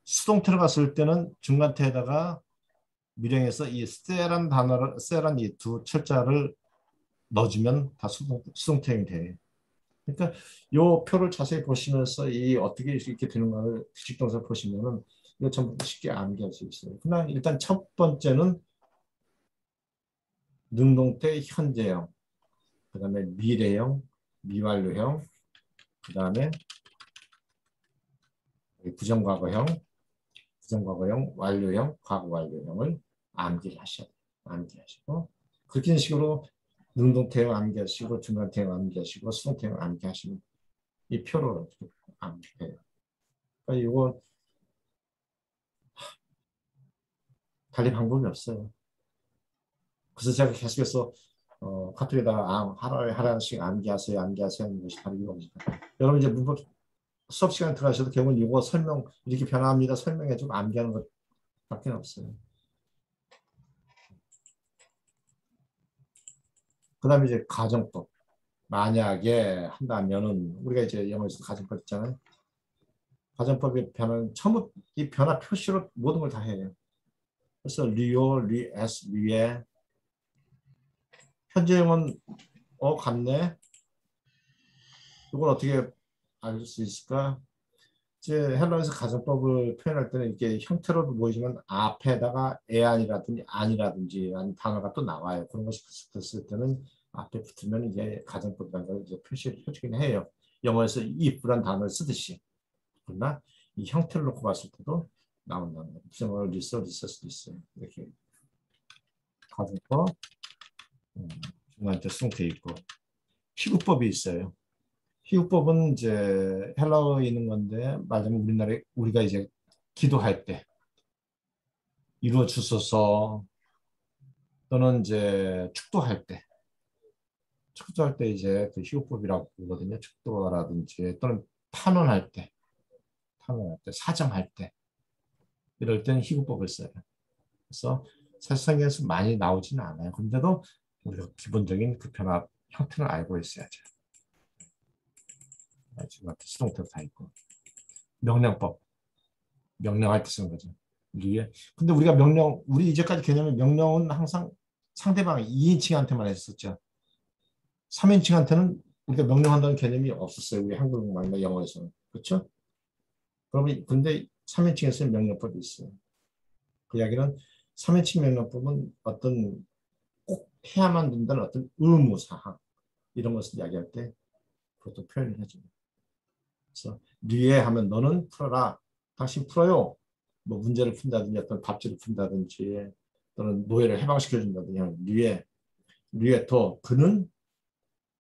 수동태로 갔을 때는 중간태에다가 미래에서 이 세란 단어를, 세란 이 두 철자를 넣어주면 다 수동태형이 돼요. 그러니까 이 표를 자세히 보시면서 이 어떻게 이렇게 되는가를 규칙동사 보시면은 이거 전부 쉽게 암기할 수 있어요. 그냥 일단 첫 번째는 능동태 현재형, 그 다음에 미래형, 미완료형, 그 다음에 부정과거형, 부정과거형, 완료형, 과거완료형을 암기를 하셔야 돼요. 암기하시고 그렇게 식으로 능동태형 암기하시고 중간태형 암기하시고 수동태형 암기하시면 이 표로 암기해요. 그러니까 이거 달리 방법이 없어요. 그래서 제가 계속해서 카톡에다가 하나씩 암기하세요, 암기하세요 하는 것이 바로 이겁니다. 여러분 이제 문법 수업 시간 들어가셔도 결국은 이거 설명 이렇게 변화합니다. 설명해주고 암기하는 것밖에 없어요. 그 다음에 이제 가정법. 만약에 한다면은 우리가 이제 영어에서 가정법 있잖아요. 가정법의 변화는 처음부터 이 변화 표시로 모든 걸 다 해요. 그래서 리오, 리에스, 리에 현재형은 같네. 이걸 어떻게 알 수 있을까? 이제 헬라어에서 가정법을 표현할 때는 이렇게 형태로도 보이지만 앞에다가 애안이라든지 아니라든지 라는 단어가 또 나와요. 그런 것이 됐을 때는 앞에 붙으면 이제 가정법이라는 걸 이제 표시를 해주긴 해요. 영어에서 if란 단어를 쓰듯이. 그러나 이 형태를 놓고 봤을 때도 나온다는 거예요. 부정어를 리서스 이렇게 가정법 중간때 수동태 있고 희구법이 있어요. 희구법은 이제 헬라어에 있는 건데 말하자면 우리나라에 우리가 이제 기도할 때 이루어 주소서 또는 이제 축도할 때 이제 그 희구법이라고 부르거든요. 축도라든지 또는 탄원할 때 사정할 때 이럴 때는 희구법을 써요. 그래서 세상에서 많이 나오지는 않아요. 그런데도 우리가 기본적인 그 변화 형태를 알고 있어야죠. 지금 수동태도 다 있고 명령법 명령할 때 쓰는 거죠. 근데 우리 이제까지 개념의 명령은 항상 상대방 2인칭한테만 했었죠. 3인칭한테는 우리가 명령한다는 개념이 없었어요. 우리 한국말이나 영어에서는. 그렇죠? 그러면 근데 3인칭에서는 명령법이 있어요. 그 이야기는 3인칭 명령법은 어떤 꼭 해야만 된다는 어떤 의무사항 이런 것을 이야기할 때 그것도 표현을 해줍니다. 그래서 류에 하면 너는 풀어라. 당신 풀어요. 뭐 문제를 푼다든지 어떤 밥줄을 푼다든지 또는 노예를 해방시켜준다든지 류에 더 그는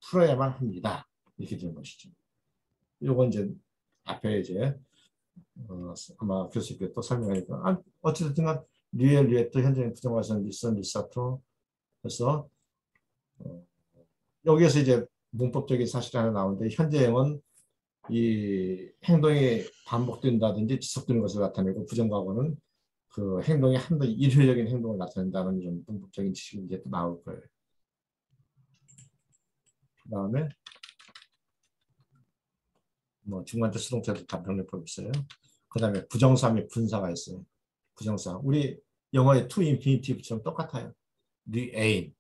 풀어야만 합니다. 이렇게 되는 것이죠. 요건 이제 앞에 이제 아마 교수님께 또 설명하니까 어찌됐든 간 류에 또 현재는 부정과선 리사토 그래서 여기에서 이제 문법적인 사실이 하나 나오는데 현재형은 이 행동이 반복된다든지 지속되는 것을 나타내고 부정과거는 그 행동이 한 번 일회적인 행동을 나타낸다는 이런 문법적인 지식이 이제 또 나올 거예요. 그 다음에 뭐 중간대 수동태도 다 명령법이 있어요. 그 다음에 부정사 및 분사가 있어요. 부정사. 우리 영어의 to infinitive처럼 똑같아요. re-aim.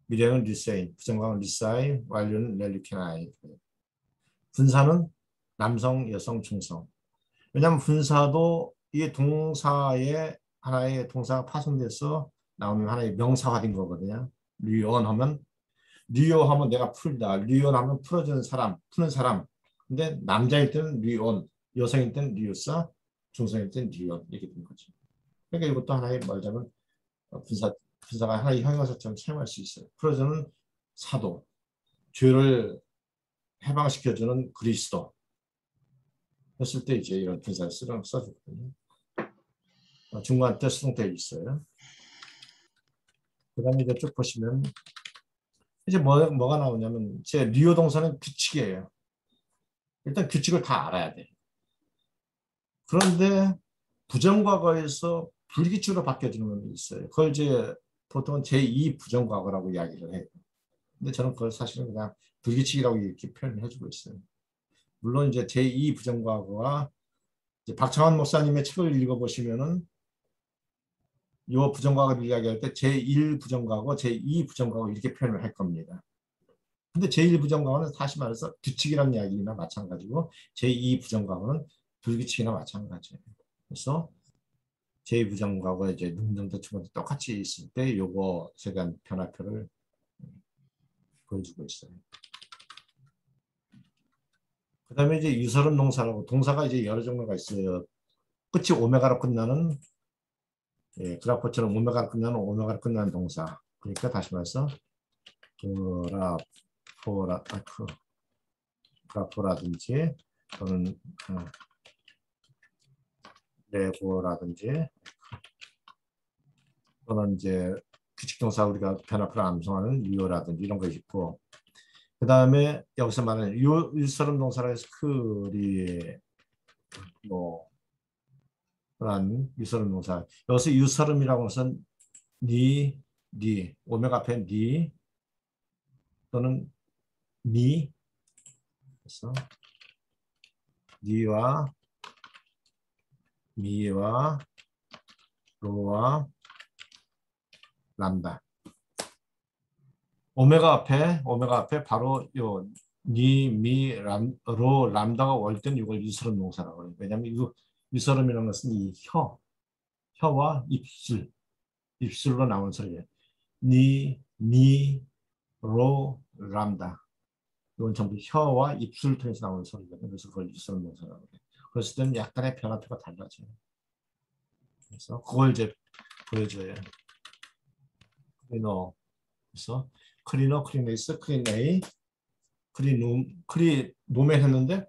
미래는 리세인, 부정과는 리사인, 완료는 렐리케나이. 분사는 남성, 여성, 중성. 왜냐하면 분사도 이 동사의 하나의 동사가 파손돼서 나오는 하나의 명사화된 거거든요. 류언하면 류어하면 내가 풀다, 류언하면 풀어주는 사람, 푸는 사람. 근데 남자일 때는 류언, 여성일 때는 류사, 중성일 때는 류언 이렇게 되는 거죠. 그러니까 이것도 하나의 말하자면 분사가 하나의 형용사처럼 사용할 수 있어요. 풀어주는 사도, 죄를 해방시켜주는 그리스도 했을 때 이제 이런 분사를 써주거든요. 중간 때 수동태 있어요. 그 다음에 이제 쭉 보시면 이제 뭐가 나오냐면 제 리오 동사는 규칙이에요. 일단 규칙을 다 알아야 돼. 그런데 부정과거에서 불규칙으로 바뀌어지는 게 있어요. 그걸 이제 보통은 제2 부정과거라고 이야기를 해요. 근데 저는 그걸 사실은 그냥 불규칙이라고 이렇게 표현을 해주고 있어요. 물론 이제 제2 부정과거와 이제 박창환 목사님의 책을 읽어보시면은 이 부정과거를 이야기할 때 제1 부정과거, 제2 부정과거 이렇게 표현을 할 겁니다. 근데 제1 부정과거는 다시 말해서 규칙이라는 이야기나 마찬가지고 제2 부정과거는 불규칙이나 마찬가지예요. 그래서 제2 부정과거 이제 능동태 추가도 똑같이 있을 때 요거 세간 변화표를 보여주고 있어요. 그 다음에 이제 유설은 동사라고 동사가 이제 여러 종류가 있어요. 끝이 오메가로 끝나는 그라포처럼 오메가로 끝나는 동사. 그러니까 다시 말해서 그라포라든지 또는 레고라든지 또는 이제 규칙 동사 우리가 변화표를 암송하는 리오라든지 이런 거 있고 그 다음에 여기서 말하는 유설음 동사라 해서 그런 유설음 동사 여기서 유설음이라고 해서 니 오메가 앞에 니 또는 미 그래서 니와 미와 로와 람다 오메가 앞에 바로 요 니, 미, 로, 람다가 올 때는 이걸 유설음 동사라고 해요. 왜냐하면 이 유설음이라는 것은 이 혀와 입술로 나오는 소리예요. 니, 미, 로, 람다. 이건 전부 혀와 입술을 통해서 나오는 소리거든요. 그래서 그걸 유설음 동사라고 해요. 그랬을 때는 약간의 변화표가 달라져요. 그래서 그걸 이제 보여줘요. 그래서 크리너, 크리네이스, 크리네이, 크리노멘 했는데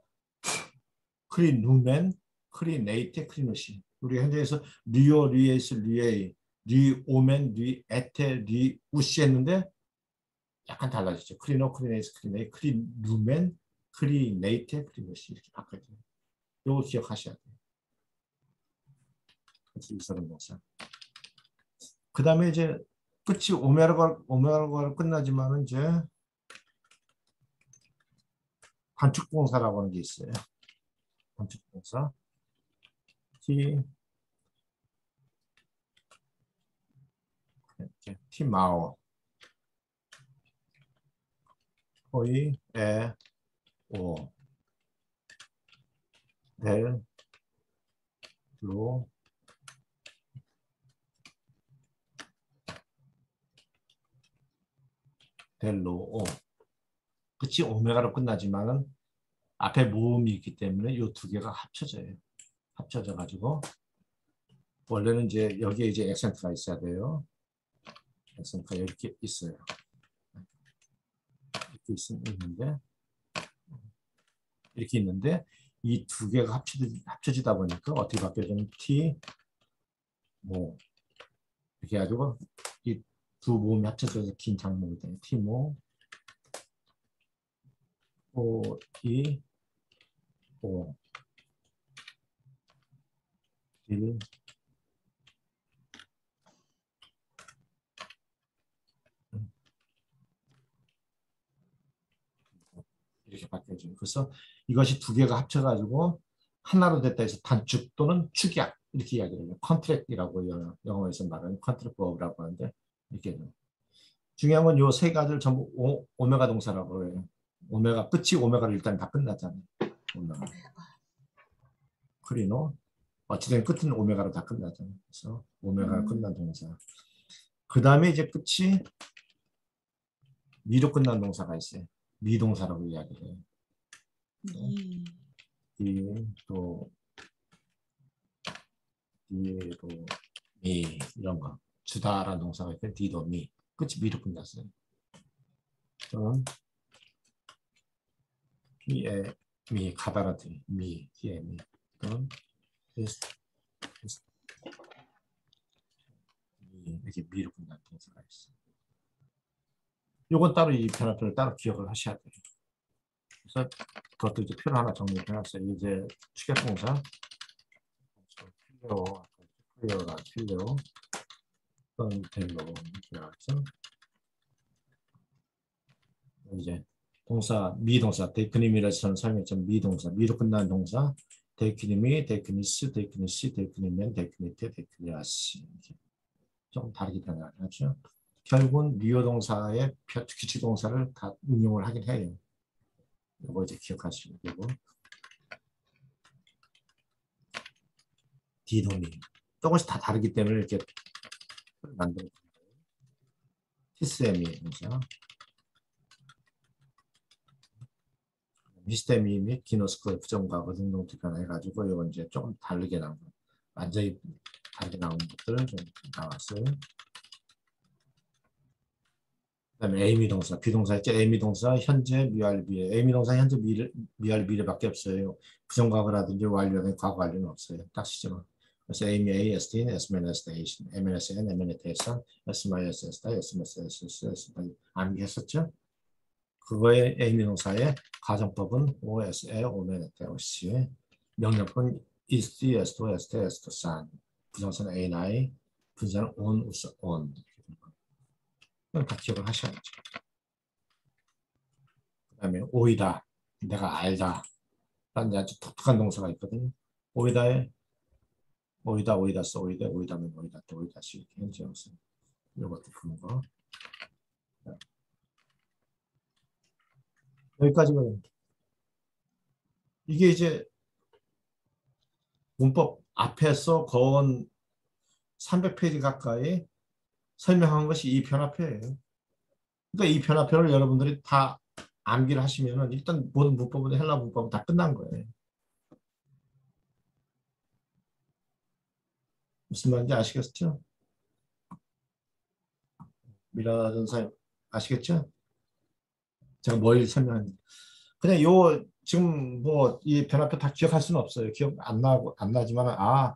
크리누멘, 크리네이테, 크리노시. 우리 현재에서 리오, 리에이스, 리에이, 리오멘, 리에테, 리우시 했는데 약간 달라지죠. 크리노, 크리네이스, 크리네이, 크리누멘, 크리네이테, 크리노시 이렇게 바꿔줘요. 이거 기억하셔야 돼요. 그래서 유설음 동사. 그 다음에 이제 끝이 오메가로 끝나지만은 이제 관축동사라고 하는 게 있어요. 관축동사. T 이렇게 T 마오 호이 에 오 델 로 델로 오 그치 오메가로 끝나지만은 앞에 모음이 있기 때문에 이 두 개가 합쳐져요. 합쳐져 가지고 원래는 이제 여기에 이제 액센트가 있어야 돼요. 액센트가 이렇게 있어요. 이렇게 있는데 이 두 개가 합쳐지다 보니까 어떻게 바뀌어지면 T 모 이렇게 해가지고 이 두 모음이 합쳐져서 긴 장목이 돼요. T 모 O E O 1 이렇게 바뀌어져요. 그래서 이것이 두 개가 합쳐가지고 하나로 됐다 해서 단축 또는 축약 이렇게 이야기를 해요. 컨트랙이라고 영어에서 말하는 컨트랙 버브라고 하는데 이렇게 해요. 중요한 건 이 세 가지를 전부 오메가 동사라고 해요. 오메가 끝이 오메가로 일단 다 끝나잖아요. 오메가. 크리노 어찌된 끝은 오메가로 다 끝나잖아요. 그래서 오메가로 끝난 동사. 그 다음에 이제 끝이 미로 끝난 동사가 있어요. 미동사라고 이야기해요. 또 디도 미 이런 거 주다라는 동사가 있고 디도 미 끝이 미로 끝났어요. 그럼 미에 미 가다라티 미 디에 미 그럼 이렇게 미로 끝난 동사가 있어요. 요건 따로 이 변화표를 따로 기억을 하셔야 돼요. 그래서 그것도 이제 표를 하나 정리해 놨어요. 이제 축약동사 필요가 필요 또는 벨로 이렇게 나왔죠. 이제 동사 미동사 데이크님이라서 설명했지만 미동사 미로 끝나는 동사 데이크님이 데이크니스 데이크니시 데이크니면 데이크니테 데이크니아시 좀 다르게 변화하죠. 결국은 미호 동사의 규칙 동사를 다 응용을 하긴 해요. 이거 이제 기억하시면 되고 디도미 조금씩 다 다르기 때문에 이렇게 만들어 티스에미 동사 히스테미 및 기노스코의 부정과거 등등 변화해가지고 이건 이제 조금 다르게 나온 거 완전히 다르게 나온 것들은 좀 나왔어요. 그다음에 에이미 동사, 비동사 있죠. 에이미 동사 현재 미완료 미래. 에이미 동사 현재 미완료 미래밖에 없어요. 부정과거라든지 완료는 과거 완료는 없어요. 딱 시죠. 그래서 에이미 A, ST는 S-S, MNSN, MNT에서 S-S, S-S, 암기했었죠. 그거의 에이미 동사의 가정법은 OS에 오메네테 OC, 명령법은 is, est, est, est, san. 부정사는 A, I, 분사는 on, us, on. 다 기억을 하셔야죠. 그 다음에 오이다, 내가 알다 라는 아주 독특한 동사가 있거든요. 오이다에 오이다, 오이다스, 오이다, 오이다면 오이다, 또 오이다시 이렇게 현재 형식 이것도 푸는 거. 여기까지는 이게 이제 문법 앞에서 거의 300페이지 가까이 설명한 것이 이 변화표예요. 그러니까 이 변화표를 여러분들이 다 암기를 하시면은 일단 모든 문법은 헬라 문법은 다 끝난 거예요. 무슨 말인지 아시겠죠? 미라 전사님 아시겠죠? 제가 뭘 설명하는지. 그냥 요 지금 뭐 이 변화표 다 기억할 수는 없어요. 기억 안 나지만 아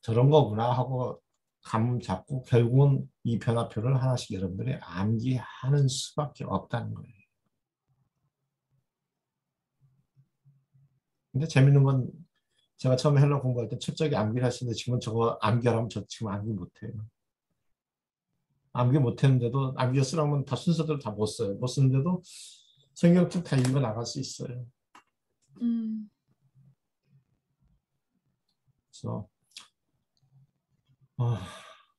저런 거구나 하고 감 잡고 결국은 이 변화표를 하나씩 여러분들이 암기하는 수밖에 없다는 거예요. 근데 재밌는 건 제가 처음에 헬러 공부할 때 철저하게 암기를 하시는데 지금은 저거 암기하라면 저 지금 암기 못해요. 암기 못했는데도 암기 쓰라면 다 순서대로 다 못 써요. 못 쓰는데도 성경책 다 읽어 나갈 수 있어요. 그래서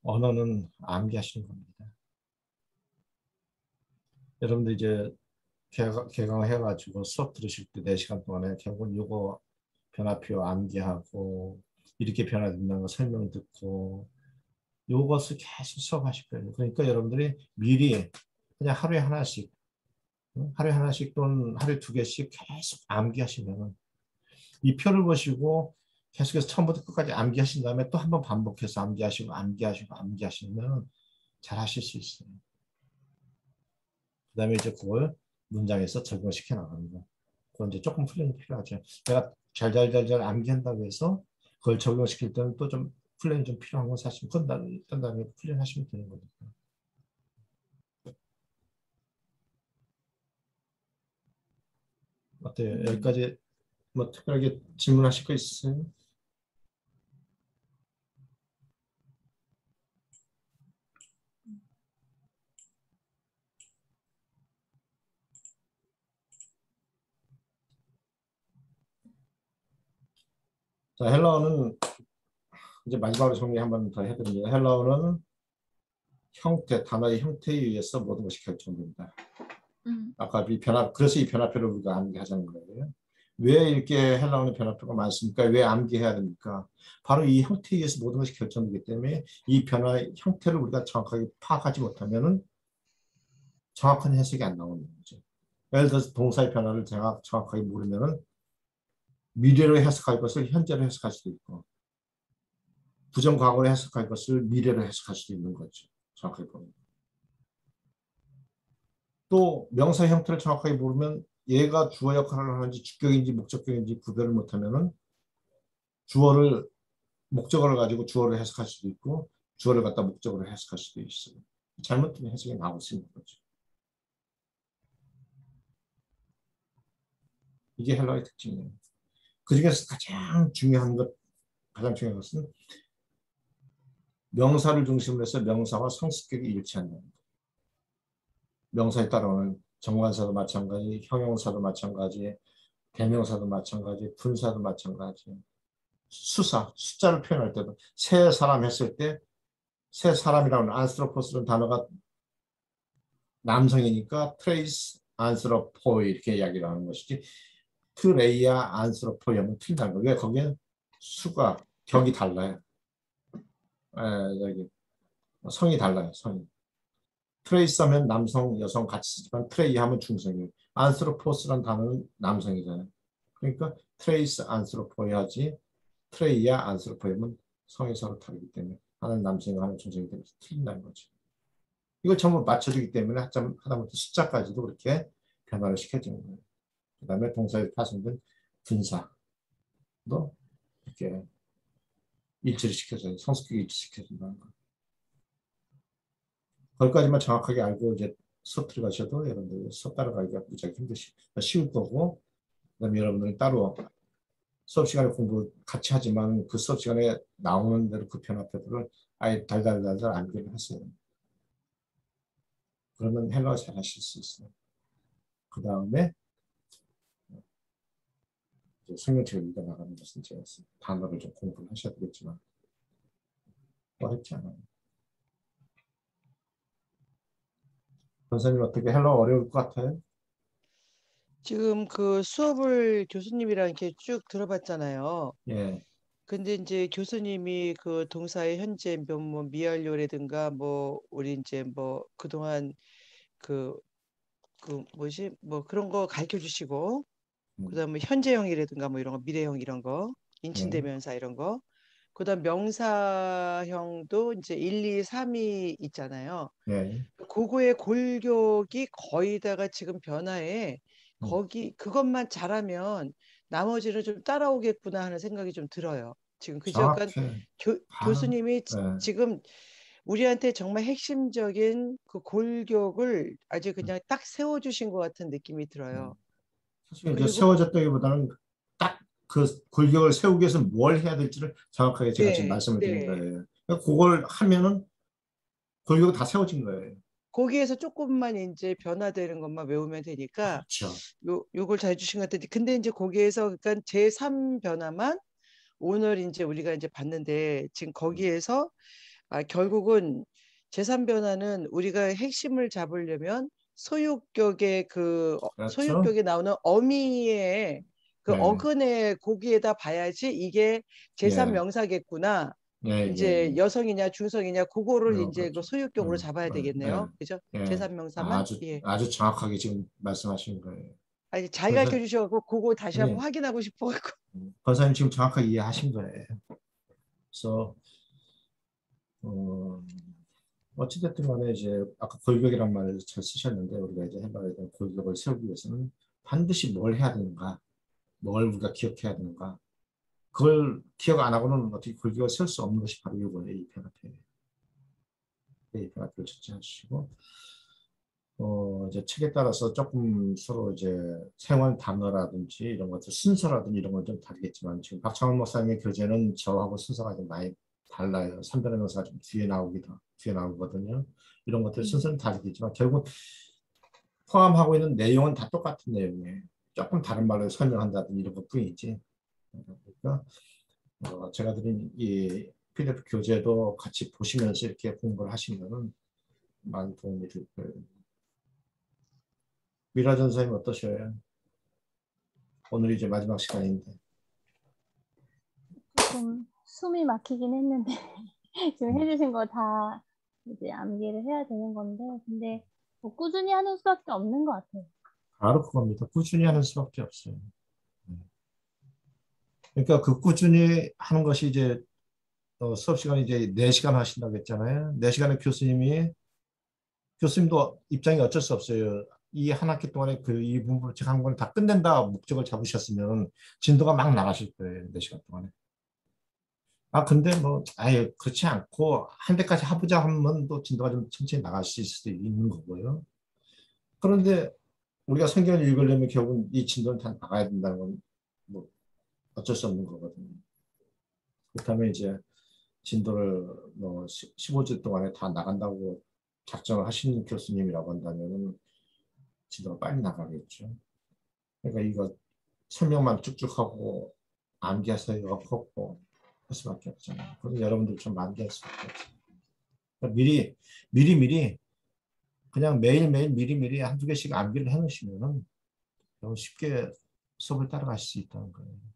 언어는 암기하시는 겁니다. 여러분들 이제 개강해가지고 수업 들으실 때 4시간 동안에 결국은 요거 변화표 암기하고 이렇게 변화된다는 거 설명 듣고 요것을 계속 수업하실 거예요. 그러니까 여러분들이 미리 그냥 하루에 하나씩 또는 하루에 2개씩 계속 암기하시면 이 표를 보시고 계속해서 처음부터 끝까지 암기하신 다음에 또 한번 반복해서 암기하시면 잘 하실 수 있어요. 그 다음에 이제 그걸 문장에서 적용시켜 나가는 거. 그건 이제 조금 훈련이 필요하죠. 내가 잘 암기한다고 해서 그걸 적용시킬 때는 또 좀 훈련이 좀 필요한 건 사실 그건 다음에 훈련하시면 되는 거니까. 어때요? 여기까지 뭐 특별하게 질문하실 거 있으세요? 자, 헬라어는 이제 마지막으로 정리 한번 더 해드립니다. 헬라어는 단어의 형태에 의해서 모든 것이 결정됩니다. 아까 그래서 이 변화표를 우리가 암기하자는 거예요. 왜 이렇게 헬라어는 변화표가 많습니까? 왜 암기해야 됩니까? 바로 이 형태에 의해서 모든 것이 결정되기 때문에 이 변화의 형태를 우리가 정확하게 파악하지 못하면 정확한 해석이 안 나오는 거죠. 예를 들어서 동사의 변화를 정확하게 모르면 미래로 해석할 것을 현재로 해석할 수도 있고 부정 과거로 해석할 것을 미래로 해석할 수도 있는 거죠. 정확하게 보면. 또 명사 형태를 정확하게 모르면 얘가 주어 역할을 하는지 주격인지 목적격인지 구별을 못하면은 목적어를 가지고 주어를 해석할 수도 있고 주어를 갖다 목적어로 해석할 수도 있어요. 잘못된 해석이 나올 수 있는 거죠. 이게 헬라어의 특징이에요. 그 중에서 가장 중요한 것은 명사를 중심으로 해서 명사와 성수격이 일치한다는 것. 명사에 따라오는 정관사도 마찬가지, 형용사도 마찬가지, 대명사도 마찬가지, 분사도 마찬가지. 숫자를 표현할 때도 세 사람 했을 때 세 사람이라는 안스로포스라는 단어가 남성이니까 트레이스 안스로포이 이렇게 이야기를 하는 것이지 트레이아 안스로포이 하면 틀린다는 거예요. 왜? 거기에 격이 달라요. 여기 성이 달라요. 성이. 트레이스 하면 남성, 여성 같이 쓰지만 트레이 하면 중성이에요. 안스로포스라는 단어는 남성이잖아요. 그러니까 트레이스 안스로포이 하지 트레이야 안스로포이 하면 성이 서로 다르기 때문에 하나는 남성이고 하나는 중성이기 때문에 틀린다는 거죠. 이걸 전부 맞춰주기 때문에 하다못해 숫자까지도 그렇게 변화를 시켜주는 거예요. 그 다음에 동사에 파생된 분사도 이렇게 일치를 시켜줘요. 성숙하게 일치시켜준다는 거. 거기까지만 정확하게 알고 이제 수업 들어가셔도 여러분들 수업 따라가기가 무지하게 쉬울 거고, 그 다음에 여러분들은 따로 수업 시간에 공부 같이 하지만 그 수업 시간에 나오는 대로 그 변화표들을 아예 달달달달 암기를 하세요. 그러면 헬라어 잘 하실 수 있어요. 그 다음에 성경책을 읽어 나가는 것은 제가 단어를 좀 공부를 하셔야 되겠지만 어렵지 않아요. 선생님 어떻게 헬라어 어려울 것 같아요? 지금 그 수업을 교수님이랑 이렇게 쭉 들어봤잖아요. 예. 근데 이제 교수님이 그 동사의 현재 뭐 미완료라든가 뭐 우리 이제 뭐 그동안 그 뭐지 뭐 그런 거 가르쳐 주시고 그다음에 현재형이라든가 뭐 이런 거 미래형 이런 거 인칭대명사 이런 거 그다음 명사형도 이제 1, 2, 3이 있잖아요. 예. 그거의 골격이 거의 다가 지금 변화에 그것만 잘하면 나머지는 좀 따라오겠구나 하는 생각이 좀 들어요. 지금 그죠? 그러니까 정확해. 교수님이 예. 지금 우리한테 정말 핵심적인 그 골격을 아주 그냥 딱 세워주신 것 같은 느낌이 들어요. 사실 이제 그리고 세워졌다기보다는 딱 그 골격을 세우기 위해서 뭘 해야 될지를 정확하게 제가 지금 네, 말씀을 드린 네. 거예요. 그러니까 그걸 하면은 골격이 다 세워진 거예요. 거기에서 조금만 이제 변화되는 것만 외우면 되니까 그렇죠. 요걸 잘 해주신 것 같은데 근데 이제 거기에서 그러니까 제3 변화만 오늘 이제 우리가 이제 봤는데 지금 거기에서 결국은 재산 변화는 우리가 핵심을 잡으려면 소유격의 그렇죠. 소유격에 나오는 어미의 그 네. 어근의 고기에다 봐야지 이게 재산 예. 명사겠구나. 예, 이제 예, 여성이냐 중성이냐 그거를 이제 그 그렇죠. 소유격으로 잡아야 되겠네요. 그죠? 예. 재산 명사만. 예. 아주 정확하게 지금 말씀하신 거예요. 아니 잘 그래서 가르쳐 주셔갖고 그거 다시 한번 예. 확인하고 싶어갖고. 권사님 지금 정확하게 이해하신 거예요. 그래서 어찌됐든 간에 이제 아까 골격이란 말을 잘 쓰셨는데 우리가 이제 해봐야 되는 골격을 세우기 위해서는 반드시 뭘 해야 되는가, 뭘 우리가 기억해야 되는가. 그걸 기억 안 하고는 어떻게 골격을 세울 수 없는 것이 바로 이거예요. 이 편합회예요. 이 편합회를 첫째하시고 이제 책에 따라서 조금 서로 이제 생활 단어라든지 이런 것들 순서라든지 이런 건 좀 다르겠지만 지금 박창원 목사님의 교재는 저하고 순서가 좀 많이 달라요. 3단의 명사가 좀 뒤에 나오거든요. 이런 것들 순서는 다르겠지만 결국 포함하고 있는 내용은 다 똑같은 내용이에요. 조금 다른 말로 설명한다든지 이런 것 뿐이지. 그러니까 제가 드린 이 PDF 교재도 같이 보시면서 이렇게 공부를 하시면 많이 도움이 될 거예요. 미라 전사님 어떠셔요? 오늘 이제 마지막 시간인데. 조금 숨이 막히긴 했는데 지금 해주신 거 다 이제 암기를 해야 되는 건데 근데 뭐 꾸준히 하는 수밖에 없는 것 같아요. 바로 그겁니다. 꾸준히 하는 수밖에 없어요. 그러니까 그 꾸준히 하는 것이 이제 수업 시간이 이제 4시간 하신다고 했잖아요. 4시간에 교수님도 입장이 어쩔 수 없어요. 이 한 학기 동안에 이 부분을 한 걸 다 끝낸다 목적을 잡으셨으면 진도가 막 나가실 거예요. 4시간 동안에. 근데 뭐 아예 그렇지 않고 한 대까지 해보자 하면 또 진도가 좀 천천히 나갈 수도 있는 거고요. 그런데 우리가 성경을 읽으려면 결국은 이 진도는 다 나가야 된다는 건 뭐 어쩔 수 없는 거거든요. 그렇다면 이제 진도를 뭐 15주 동안에 다 나간다고 작정을 하시는 교수님이라고 한다면 진도가 빨리 나가겠죠. 그러니까 이거 설명만 쭉쭉 하고 암기해서 이거 걷고 할 수밖에 없잖아요. 그럼 여러분들 좀 암기할 수밖에 없어요. 그러니까 미리 그냥 매일매일 미리미리 한두 개씩 암기를 해놓으시면 너무 쉽게 수업을 따라가실 수 있다는 거예요.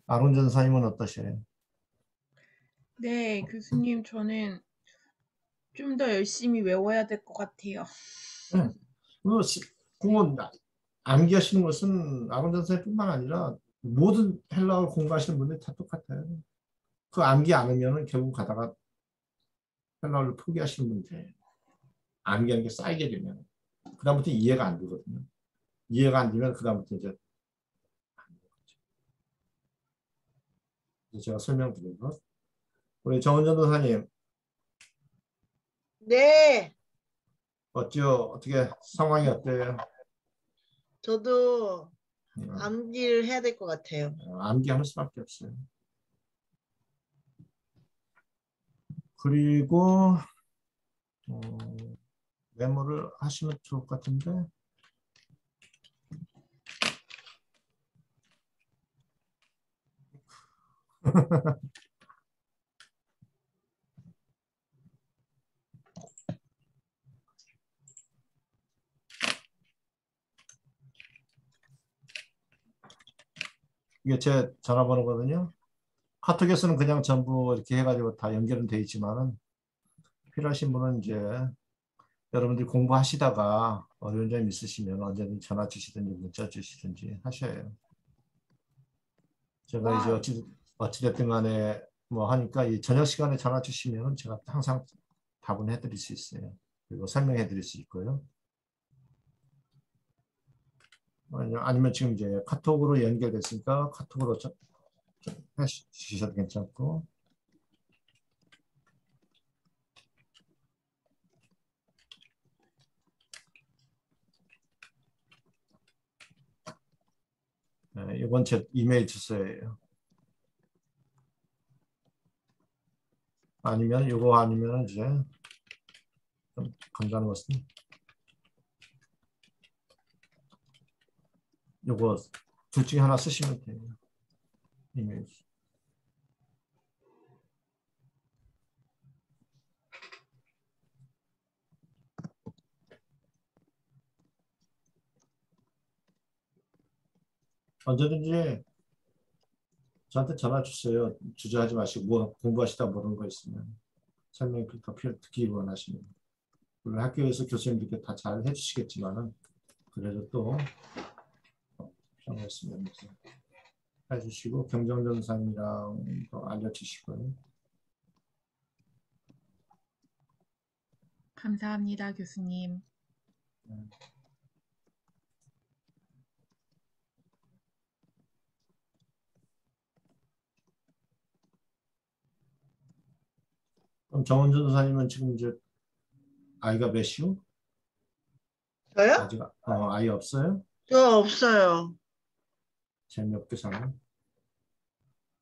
아론 전사님은 어떠세요? 네, 교수님, 저는 좀 더 열심히 외워야 될 것 같아요. 네. 그건 암기하시는 것은 아론 전사님뿐만 아니라 모든 헬라어를 공부하시는 분들이 다 똑같아요. 그 암기 안 하면 결국 가다가 헬라어를 포기하시는 분들이에요. 암기하는 게 쌓이게 되면 그다음부터 이해가 안 되거든요. 이해가 안 되면 그다음부터 이제 안 되는 거죠. 제가 설명드린 것. 우리 정은전 도사님 네, 어떻게 상황이 어때요? 저도 암기를 해야 될 것 같아요. 암기하는 수밖에 없어요. 그리고 메모를 하시면 좋을 것 같은데 이게 제 전화번호거든요. 카톡에서는 그냥 전부 이렇게 해가지고 다 연결은 돼 있지만은 필요하신 분은 이제 여러분들이 공부하시다가 어려운 점이 있으시면 언제든 전화 주시든지 문자 주시든지 하셔요. 제가 이제 어찌됐든 간에 뭐 하니까 이 저녁 시간에 전화 주시면 제가 항상 답은 해드릴 수 있어요. 그리고 설명해 드릴 수 있고요. 아니면 지금 이제 카톡으로 연결됐으니까 카톡으로 해주셔도 괜찮고. 네, 이건 제 이메일 주소예요. 아니면 이거 아니면 이제 좀 간단한 것은 요거 둘 중에 하나 쓰시면 돼요. 이메일. 언제든지 저한테 전화 주세요. 주저하지 마시고 뭐 공부하시다 모르는 거 있으면 설명이 더 듣기 원하시면. 물론 학교에서 교수님들께 다 잘 해주시겠지만은 그래도 또 필요한 거 있으면 해주시고 경정전사님이랑 알려주시고요. 감사합니다, 교수님. 그럼 정원준 전사님은 지금 이제 아이가 몇이요? 저요? 아직 아이 없어요? 저 없어요. 재미없게 사는.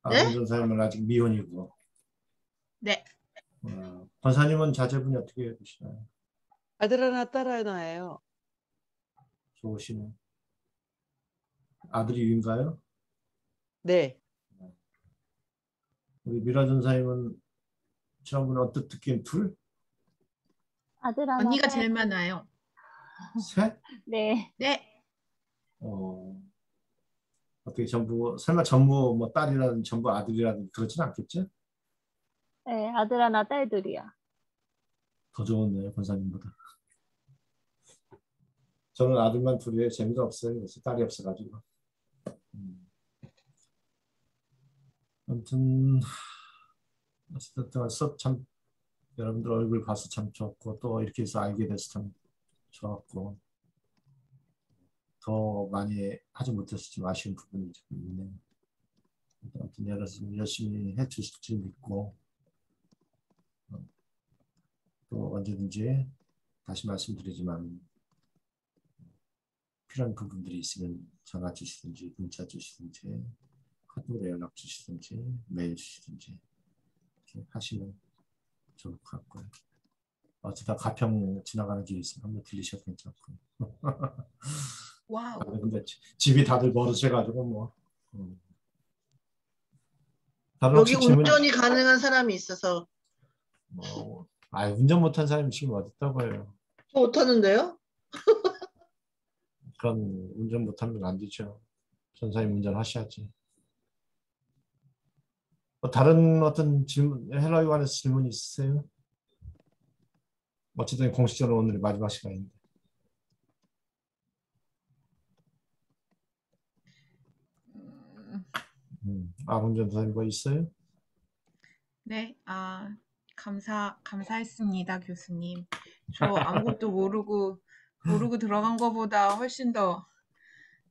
네? 아론 전사님은 아직 미혼이고. 네. 권사님은 자제분이 어떻게 되시나요? 아들 하나 딸 하나예요. 좋으시네. 아들이 유인가요? 네. 우리 미라 전사님은 지난번에 어떻게 듣기엔 둘? 아들 하나. 언니가 딸 제일 둘. 많아요. 셋? 네. 네. 어떻게 전부 설마 전부 뭐 딸이라든 전부 아들이라든 그렇진 않겠죠? 네, 아들 하나, 딸 둘이야. 더 좋은데요, 권사님보다. 저는 아들만 둘이에요. 재미가 없어요. 그래서 딸이 없어가지고. 아무튼 어쨌든 수업 참 여러분들 얼굴 봐서 참 좋았고 또 이렇게 해서 알게 돼서 참 좋았고 더 많이 하지 못해서 좀 아쉬운 부분이 좀 있네요. 아무튼 여러분 열심히 해주실 줄 믿고 또 언제든지 다시 말씀드리지만 필요한 부분들이 있으면 전화 주시든지 문자 주시든지 카톡으로 연락 주시든지 메일 주시든지 이렇게 하시면 좋을 것 같고요. 어쩌다 가평 지나가는 길이 있으면 한번 들리셔도 괜찮고요. 와우. 근데 집이 다들 멀으셔가지고 뭐. 다른 여기 혹시 질문? 운전이 가능한 사람이 있어서. 운전 못한 사람이 지금 어딨다고요. 저 못하는데요? 그럼 운전 못하면 안 되죠. 전사님 운전하셔야지. 다른 어떤 질문, 헬라에 관해서 질문 있으세요? 어쨌든 공식적으로 오늘이 마지막 시간인데. 아론 전사님 뭐 있어요? 네. 감사했습니다, 교수님. 저 아무것도 모르고 들어간 것보다 훨씬 더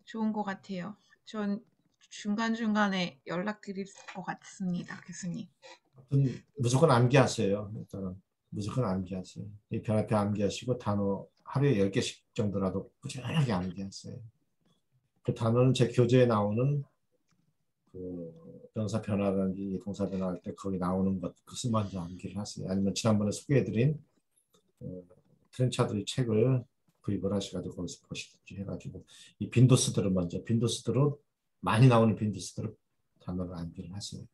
좋은 것 같아요. 전 중간중간에 연락드릴 것 같습니다, 교수님. 무조건 암기하세요. 일단은 무조건 암기하세요. 이 변화표 암기하시고 단어 하루에 10개씩 정도라도 꾸준하게 암기하세요. 그 단어는 제 교재에 나오는 그 명사 변화라든지 동사 변화할 때 거기 나오는 것을 먼저 암기를 하세요. 아니면 지난번에 소개해드린 트렌차드의 책을 구입을 하셔가지고 거기서 보시든지 해가지고 이 빈도수들을 먼저 빈도수대로 많이 나오는 빈도수대로 단어를 암기를 하세요.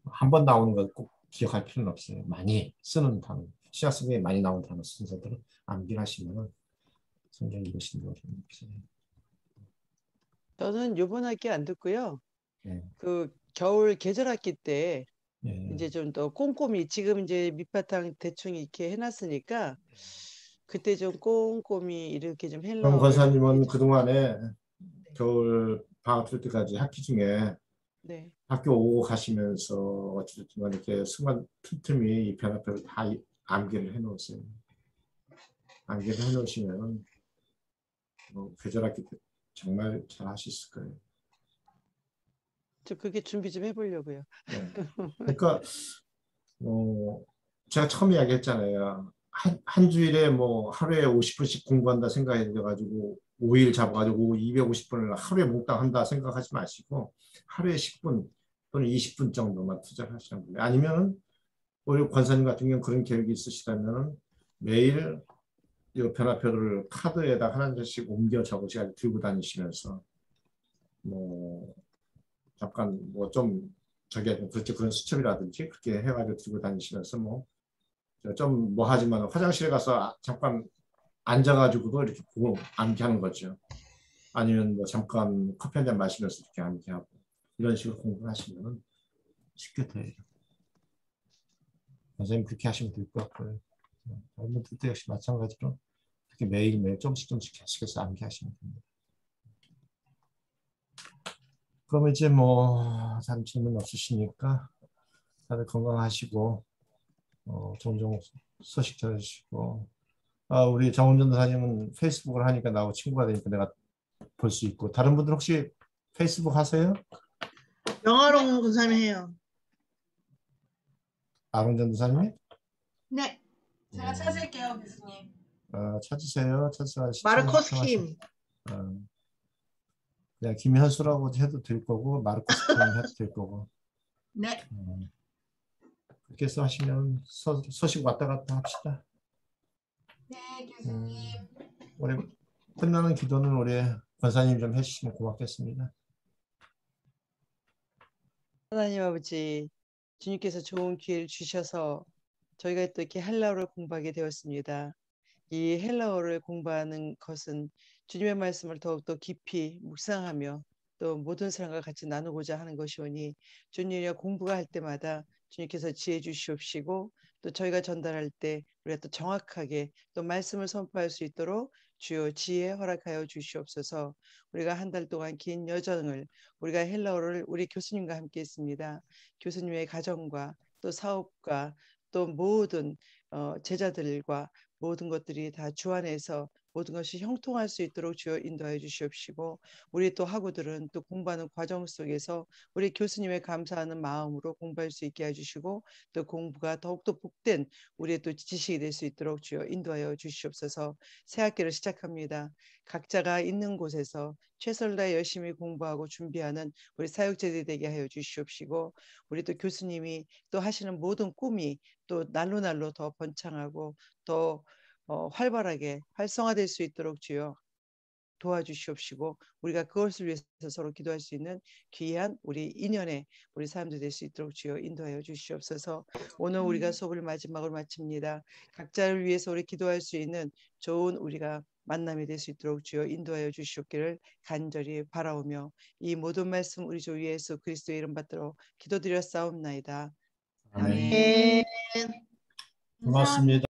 한 번 나오는 걸 꼭 기억할 필요는 없어요. 많이 쓰는 단어, 시작 성경에 많이 나오는 단어 순서대로 암기를 하시면 성경 읽으시는 거 좀 없어요. 저는 요번 학기 안 듣고요. 네. 그 겨울 계절 학기 때 네. 이제 좀 더 꼼꼼히 지금 이제 밑바탕 대충 이렇게 해놨으니까 그때 좀 꼼꼼히 이렇게 좀 그럼 헬라어를 권사님은 그동안에 겨울 방학 될 때까지 학기 중에 네. 학교 오고 가시면서 어쨌든 이렇게 순간 틈틈이 이 변화표를 다 암기를 해놓으세요. 암기를 해놓으시면 계절학기 때 정말 잘 하실 거예요. 저 그게 준비 좀 해보려고요. 네. 그러니까 제가 처음 이야기했잖아요. 한 주일에 뭐 하루에 50분씩 공부한다 생각해 가지고 5일 잡아가지고 250분을 하루에 몽땅 한다 생각하지 마시고 하루에 10분 또는 20분 정도만 투자를 하시는 거예요. 아니면 우리 권사님 같은 경우는 그런 계획이 있으시다면 매일 이 변화표를 카드에다 하나씩 옮겨 적으셔가지고 들고 다니시면서 뭐 잠깐 뭐 좀 저게 그렇게 그런 수첩이라든지 그렇게 해가지고 들고 다니시면서 뭐 좀 뭐 하지만 화장실에 가서 잠깐 앉아가지고도 이렇게 보고 암기하는 거죠. 아니면 뭐 잠깐 커피 한 잔 마시면서 이렇게 암기하고 이런 식으로 공부를 하시면 쉽게 돼요. 선생님 그렇게 하시면 될 것 같고요. 여러분들도 역시 마찬가지로 그렇게 매일매일 조금씩 계속해서 암기하시면 됩니다. 그럼 이제 뭐 다른 질문 없으시니까 다들 건강하시고 종종 소식 전해주시고 우리 정은전 도사님은 페이스북을 하니까 나하고 친구가 되니까 내가 볼 수 있고 다른 분들 혹시 페이스북 하세요? 영화롱 군사님 해요. 아론전 도사님이? 네, 제가 찾을게요, 교수님. 찾으세요. 찾으세요. 마르코스 킴. 그냥 김현수라고 해도 될 거고 마르코스 킴 해도 될 거고. 네. 그렇게 해서 하시면 소식 왔다 갔다 합시다. 네, 교수님. 우리 끝나는 기도는 우리 권사님 좀 해주시면 고맙겠습니다. 하나님 아버지, 주님께서 좋은 기회를 주셔서 저희가 또 이렇게 헬라어를 공부하게 되었습니다. 이 헬라어를 공부하는 것은 주님의 말씀을 더욱더 깊이 묵상하며 또 모든 사람과 같이 나누고자 하는 것이오니 주님과 공부가 할 때마다 주님께서 지혜 주시옵시고 또 저희가 전달할 때 우리가 또 정확하게 또 말씀을 선포할 수 있도록 주여 지혜 허락하여 주시옵소서. 우리가 한 달 동안 긴 여정을 우리가 헬라어를 우리 교수님과 함께 했습니다. 교수님의 가정과 또 사업과 또 모든 제자들과 모든 것들이 다 주 안에서 모든 것이 형통할 수 있도록 주여 인도하여 주시옵시고 우리 또 학우들은 또 공부하는 과정 속에서 우리 교수님의 감사하는 마음으로 공부할 수 있게 해주시고 또 공부가 더욱더 복된 우리의 또 지식이 될 수 있도록 주여 인도하여 주시옵소서. 새 학기를 시작합니다. 각자가 있는 곳에서 최선을 다해 열심히 공부하고 준비하는 우리 사역자들이 되게 하여 주시옵시고 우리 또 교수님이 또 하시는 모든 꿈이 또 날로 더 번창하고 더 활발하게 활성화될 수 있도록 주여 도와주시옵시고 우리가 그것을 위해서 서로 기도할 수 있는 귀한 우리 인연의 우리 사람들 될 수 있도록 주여 인도하여 주시옵소서. 오늘 우리가 수업을 마지막으로 마칩니다. 각자를 위해서 우리 기도할 수 있는 좋은 우리가 만남이 될 수 있도록 주여 인도하여 주시옵기를 간절히 바라오며 이 모든 말씀 우리 주 예수 그리스도의 이름 받들어 기도드렸사옵나이다. 아멘. 고맙습니다.